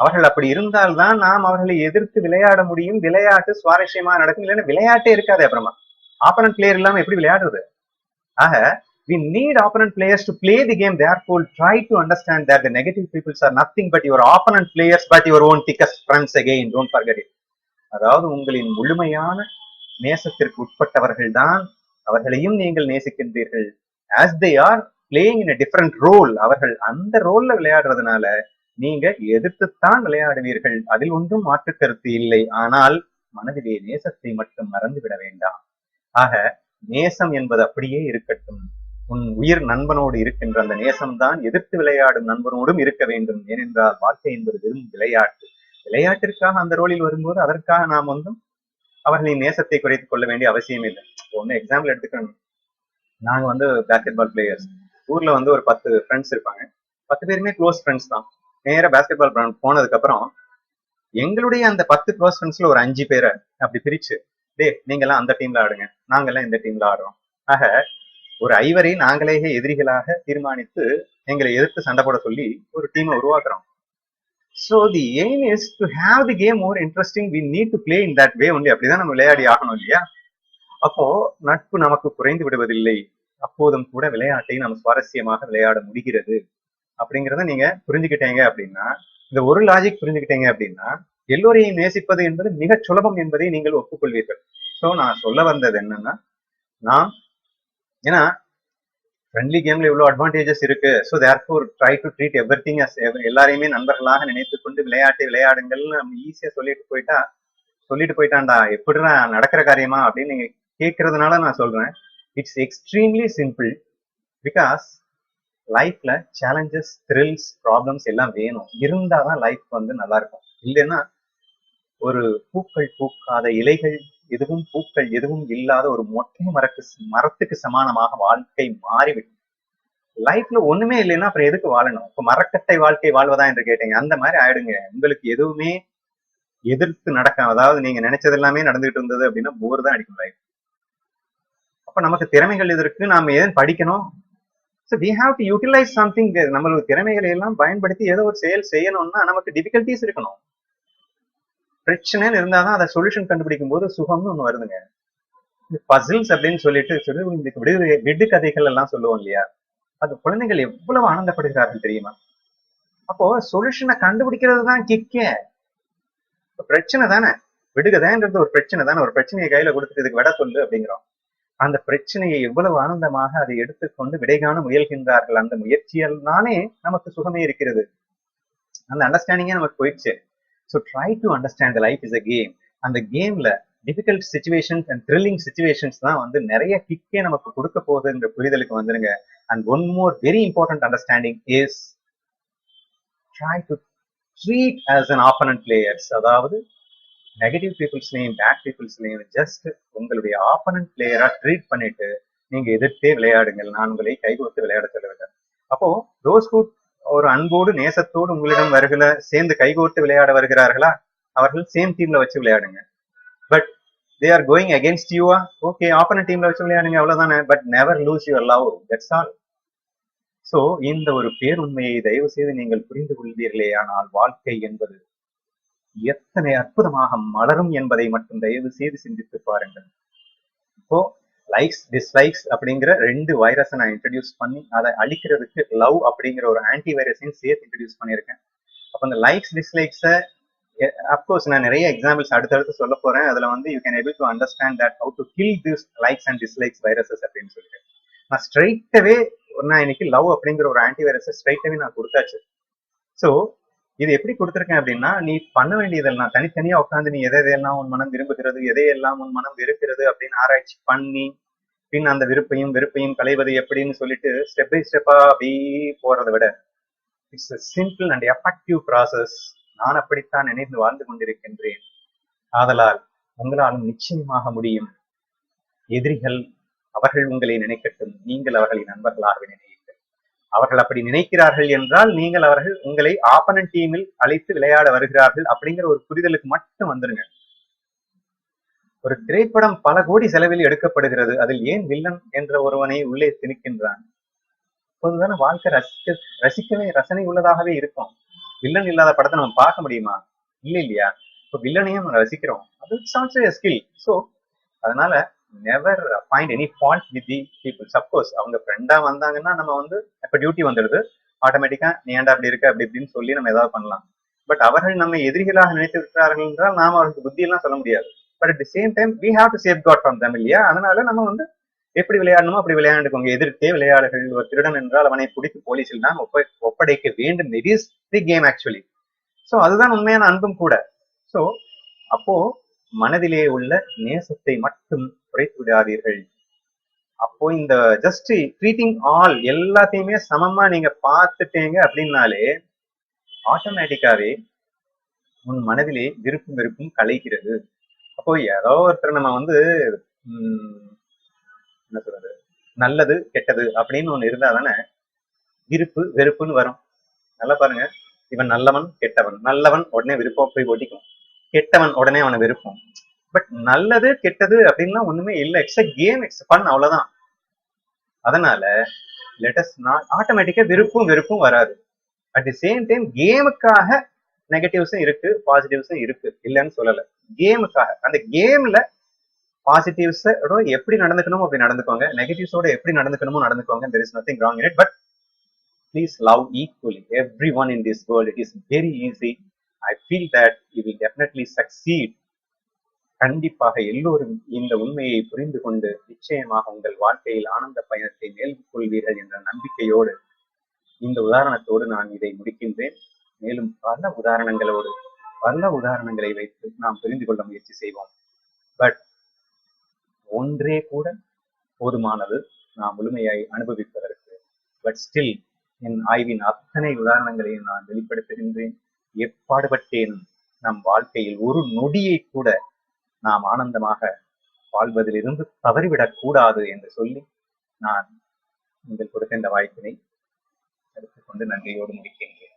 அவர்கள் அப்படி இருந்தால்தான் நாம் அவர்களை எதிர்த்து விளையாட முடியும், விளையாட்டு சுவாரஸ்யமா நடக்கும். இல்லைன்னா விளையாட்டே இருக்காது. அப்புறமா ஆப்பனன்ட் பிளேயர் இல்லாம எப்படி விளையாடுறது? ஆக we need opponent players to play the game. Therefore try to understand that the negative peoples are nothing but your opponent players, but your own thickest friends again. Don't forget it. அதாவது உங்களின் முழுமையான நேசத்திற்கு உட்பட்டவர்கள் தான், அவர்களையும் நீங்கள் நேசிக்கின்றீர்கள். as they are playing in a different role, அவர்கள் அந்த ரோல்ல விளையாடுறதுனால நீங்க எதிர்த்துத்தான் விளையாடுவீர்கள். அதில் ஒன்றும் மாற்று கருத்து இல்லை. ஆனால் மனதிலே நேசத்தை மட்டும் மறந்துவிட வேண்டாம். ஆக நேசம் என்பது அப்படியே இருக்கட்டும். உன் உயிர் நண்பனோடு இருக்கின்ற அந்த நேசம்தான் எதிர்த்து விளையாடும் நண்பனோடும் இருக்க வேண்டும். ஏனென்றால் வாழ்க்கை என்பது வெறும் விளையாட்டு. விளையாட்டிற்காக அந்த ரோலில் வரும்போது அதற்காக நாம் அவர்களின் நேசத்தை குறைத்துக் கொள்ள வேண்டிய அவசியம் இல்லை. ஒண்ணு எக்ஸாம்பிள் எடுத்துக்கணும். நாங்க பேஸ்கெட் பால் பிளேயர்ஸ். ஊர்ல ஒரு 10 ஃப்ரெண்ட்ஸ் இருப்பாங்க. 10 பேருமே க்ளோஸ் ஃப்ரெண்ட்ஸ் தான். நேரா பேஸ்கெட் பால் கிரவுண்ட் போனதுக்கு அப்புறம் எங்களுடைய அந்த 10 க்ளோஸ் ஃப்ரெண்ட்ஸ்ல ஒரு 5 பேரை அப்படி பிரிச்சு, நீங்க எல்லாம் அந்த டீம்ல ஆடுங்க, நாங்க எல்லாம் இந்த டீம்ல ஆடுறோம். ஆக ஒரு 5 நாங்களே எதிரிகளாக தீர்மானித்து எங்களை எதிர்த்து சண்டை போட சொல்லி ஒரு டீமை உருவாக்குறோம். So the aim is to have the game more interesting. We need to play in that way only. அப்படிதான் நம்ம விளையாடி ஆகணும் இல்லையா? அப்போ நட்பு நமக்கு குறைந்து விடுவதில்லை. அப்போதும் கூட விளையாட்டை நம்ம சுவாரஸ்யமாக விளையாட முடிகிறது அப்படிங்கிறத நீங்க புரிஞ்சுக்கிட்டீங்க அப்படின்னா, இந்த ஒரு லாஜிக் புரிஞ்சுக்கிட்டீங்க அப்படின்னா, எல்லோரையும் நேசிப்பது என்பது மிக சுலபம் என்பதை நீங்கள் ஒப்புக்கொள்வீர்கள். சோ நான் சொல்ல வந்தது என்னன்னா, நாம் ஏன்னா ஃப்ரெண்ட்லி கேம்ல இவ்வளவு அட்வான்டேஜஸ் இருக்கு. So therefore try to treat everything as எல்லாரையுமே நண்பர்களாக நினைத்துக் கொண்டு விளையாட்டை விளையாடுங்கள்னு நம்ம ஈஸியா சொல்லிட்டு போயிட்டான்டா, எப்படிடா நடக்கிற காரியமா அப்படின்னு நீங்க கேட்கறதுனால நான் சொல்றேன். It's extremely simple. பிகாஸ் லைஃப்ல சேலஞ்சஸ், த்ரில்ஸ், ப்ராப்ளம்ஸ் எல்லாம் வேணும். இருந்தாதான் லைஃப் நல்லா இருக்கும். இல்லைன்னா ஒரு பூக்கள் பூக்காத இலைகள் எதுவும், பூக்கள் எதுவும் இல்லாத ஒரு மொட்டை மரத்துக்கு சமானமாக வாழ்க்கை மாறிவிடும். லைஃப்ல ஒண்ணுமே இல்லைன்னா அப்புறம் எதுக்கு வாழணும்? இப்ப மரக்கட்டை வாழ்க்கை வாழ்வதா என்று கேட்டீங்க. அந்த மாதிரி ஆயிடுங்க. உங்களுக்கு எதுவுமே எதிர்த்து நடக்கும். அதாவது நீங்க நினைச்சது எல்லாமே நடந்துகிட்டு இருந்தது அப்படின்னா போர் தான் அடிக்கும் லைஃப். அப்ப நமக்கு திறமைகள் எதற்கு? நாம ஏன் படிக்கணும்? So we have to utilize something. நம்மளோட திறமைகளை எல்லாம் பயன்படுத்தி ஏதோ ஒரு செயல் செய்யணும்னா நமக்கு டிஃபிகல்டிஸ் இருக்கணும். பிரச்சனைன்னு இருந்தாதான் அதை சொல்யூஷன் கண்டுபிடிக்கும் போது சுகம்னு ஒண்ணு வருதுங்க. பசில்ஸ் அப்படின்னு சொல்லிட்டு விடு கதைகள் எல்லாம் சொல்லுவோம் இல்லையா? அது குழந்தைகள் எவ்வளவு ஆனந்தப்படுகிறார்கள் தெரியுமா? அப்போ சொல்யூஷனை கண்டுபிடிக்கிறது தான் கிக்கே. பிரச்சனை தானே, விடுகதைன்றது ஒரு பிரச்சனை தானே. ஒரு பிரச்சனையை கையில கொடுத்துட்டு இதுக்கு விட சொல்லு அப்படிங்கிறோம். அந்த பிரச்சனையை எவ்வளவு ஆனந்தமாக அதை எடுத்துக்கொண்டு விடை காண முயல்கின்றார்கள். அந்த முயற்சியால் தானே நமக்கு சுகமே இருக்கிறது. அந்த அண்டர்ஸ்டாண்டிங்கே நமக்கு போயிடுச்சு. So try to understand life is a game. அந்த கேம்ல difficult situations and thrilling situations தான் நிறைய கிக்கே நமக்கு கொடுக்க போகுதுன்ற புரிதலுக்கு வந்துருங்க. And one more very important understanding is try to treat as an opponent players. அதாவது நெகட்டிவ் பீப்புள்ஸ்லையும் பேட் பீப்புள்ஸ்லையும் ஜஸ்ட் உங்களுடைய ஆப்பனன்ட் பிளேயரா ட்ரீட் பண்ணிட்டு நீங்க எதிர்த்தே விளையாடுங்கள். நான் உங்களை கைகோர்த்து விளையாட சொல்லுவேன். அப்போ தோஸ் ஹூ ஒரு அன்போடு நேசத்தோடு உங்களிடம் சேர்ந்து கைகோர்த்து விளையாட வருகிறார்களா, அவர்கள் சேம் டீம்ல வச்சு விளையாடுங்க. But they are going against யூவா, ஓகே ஆப்பனன்ட் டீம்ல வச்சு விளையாடுங்க, அவ்வளவுதானே. But never lose your love, that's all. So இந்த ஒரு பேருண்மையை தயவு செய்து நீங்கள் புரிந்து கொள்வீர்களே, ஆனால் வாழ்க்கை என்பது எத்தனை அற்புதமாக மலரும் என்பதை மட்டும் தயவு செய்து சிந்தித்து பாருங்கள். இப்போ லைக்ஸ் டிஸ்லைக்ஸ் அப்படிங்கிற 2 வைரஸை நான் இன்ட்ரடியூஸ் பண்ணி அதை அழிக்கிறதுக்கு லவ் அப்படிங்கிற ஒரு ஆன்டி வைரஸையும் சேர்த்து இன்ட்ரடியூஸ் பண்ணியிருக்கேன். அப்போ இந்த லைக்ஸ் டிஸ்லைக்ஸை அப்கோர்ஸ் நான் நிறைய எக்ஸாம்பிள்ஸ் அடுத்தடுத்து சொல்ல போறேன். அதுல you can able to understand that how to kill this likes and dislikes viruses அப்படின்னு சொல்லிட்டு நான் ஸ்ட்ரைட்டாவே நான் இன்னைக்கு லவ் அப்படிங்கிற ஒரு ஆன்டி வைரஸை ஸ்ட்ரைட்டாவே நான் கொடுத்தாச்சு. ஸோ இது எப்படி கொடுத்துருக்கேன் அப்படின்னா, நீ பண்ண வேண்டியதெல்லாம் தனித்தனியா உட்காந்து நீ எதையெல்லாம் உன் மனம் விரும்புகிறது, எதையெல்லாம் உன் மனம் வெறுக்கிறது அப்படின்னு ஆராய்ச்சி பண்ணி பின் அந்த வெறுப்பையும் களைவது எப்படின்னு சொல்லிட்டு ஸ்டெப் பை ஸ்டெப்பா அப்படி போறதை விட it's simple and effective process. நான் அப்படித்தான் நினைத்து வாழ்ந்து கொண்டிருக்கின்றேன். ஆதலால் உங்களாலும் நிச்சயமாக முடியும். எதிரிகள் அவர்கள் உங்களை நினைக்கட்டும், நீங்கள் அவர்களை நண்பர்களாகவே நினையுங்கள். அவர்கள் அப்படி நினைக்கிறார்கள் என்றால் நீங்கள் அவர்கள் உங்களை ஆப்பனன்ட் டீமில் அழைத்து விளையாட வருகிறார்கள் அப்படிங்கிற ஒரு புரிதலுக்கு மட்டும் வந்துருங்க. ஒரு திரைப்படம் பல கோடி செலவில் எடுக்கப்படுகிறது. அதில் ஏன் வில்லன் என்ற ஒருவனை உள்ளே திணிக்கின்றான்? அப்போதுதானே வாழ்க்கை ரசிக்கவே ரசனை உள்ளதாகவே இருக்கும். வில்லன் இல்லாத படத்தை நம்ம பார்க்க முடியுமா? இல்லையா? இப்போ வில்லனையும் நம்ம ரசிக்கிறோம். அது ஆல்சோ எ ஸ்கில். ஸோ அதனால never find any fault with the peoples. Of course அவங்க ஃப்ரெண்டா வந்தாங்கன்னா நம்ம இப்ப டியூட்டி வந்துடுது, ஆட்டோமேட்டிக்கா நீ ஏன்டா அப்படி இருக்க அப்படி இப்படின்னு சொல்லி நம்ம ஏதாவது பண்ணலாம். பட் அவர்கள் நம்ம எதிரிகளாக நினைத்து இருக்கிறார்கள் என்றால் நாம அவர்களுக்கு புத்தி எல்லாம் சொல்ல முடியாது. But at the same time we have to safeguard from them இல்லையா? அதனால நம்ம எப்படி விளையாடணுமோ அப்படி விளையாண்டுக்கோங்க. எதிர்த்தே விளையாடுகள். ஒரு திருடன் என்றால் அவனை பிடித்து போலீஸில் தான் ஒப்படைக்க வேண்டும். It is the game actually. So அதுதான் உண்மையான அன்பும் கூட. ஸோ அப்போ மனதிலே உள்ள நேசத்தை மட்டும் குறைத்து விடாதீர்கள். அப்போ இந்த ஜஸ்ட் ட்ரீட்டிங் ஆல் எல்லாத்தையுமே சமமா நீங்க பார்த்துட்டீங்க அப்படின்னாலே ஆட்டோமேட்டிக்காவே உன் மனதிலே விருப்பும் வெறுப்பும் கலைகிறது. அப்போ ஏதோ ஒருத்தர் நம்ம வந்து என்ன சொல்றது, நல்லது கெட்டது அப்படின்னு ஒண்ணு இருந்தா தானே விருப்பு வெறுப்புன்னு வரும். நல்லா பாருங்க, இவன் நல்லவன் கெட்டவன், நல்லவன் உடனே விருப்பம் போய் ஒட்டிக்கும், கெட்டவன் உடனே அவனை வெறுப்போம். பட் நல்லது கெட்டது அப்படின்லாம் ஒண்ணுமே இல்லை. இட்ஸ் கேம், இட்ஸ் ஃபன், அவ்வளவுதான். அதனால லெட்டஸ் நாட் ஆட்டோமேட்டிக்கா விருப்பும் வெறுப்பும் வராது. அட் தி சேம் டைம் கேமுக்காக நெகட்டிவ்ஸும் இருக்கு, பாசிட்டிவ்ஸும் இருக்கு, இல்லைன்னு சொல்லல. கேமுக்காக அந்த கேம்ல பாசிட்டிவ்ஸோட எப்படி நடந்துக்கணுமோ அப்படி நடந்துக்கோங்க, நெகட்டிவ்ஸோட எப்படி நடந்துக்கணுமோ நடந்துக்கோங்க. There is nothing wrong in it. But please love equally everyone in this world. It is very easy. I feel that you will definitely succeed. கண்டிப்பாக எல்லோரும் இந்த உண்மையை புரிந்து கொண்டு நிச்சயமாக உங்கள் வாழ்க்கையில் ஆனந்த பயணத்தை மேற்கொள்வீர்கள் என்ற நம்பிக்கையோடு இந்த உதாரணத்தோடு நான் இதை முடிக்கின்றேன். மேலும் பல உதாரணங்களை வைத்து நாம் புரிந்து கொள்ள முயற்சி செய்வோம். பட் ஒன்றே கூட போதுமானது நாம் முழுமையாய் அனுபவிப்பதற்கு. பட் ஸ்டில் என் ஆய்வின் அத்தனை உதாரணங்களையும் நான் வெளிப்படுத்துகின்றேன். எப்பாடுபட்டேனும் நம் வாழ்க்கையில் ஒரு நொடியை கூட நாம் ஆனந்தமாக வாழ்வதிலிருந்து தவறிவிடக் கூடாது என்று சொல்லி நான் நீங்கள் கொடுத்த இந்த வாய்ப்பினை எடுத்துக்கொண்டு நன்றியோடு முடிக்கின்றேன்.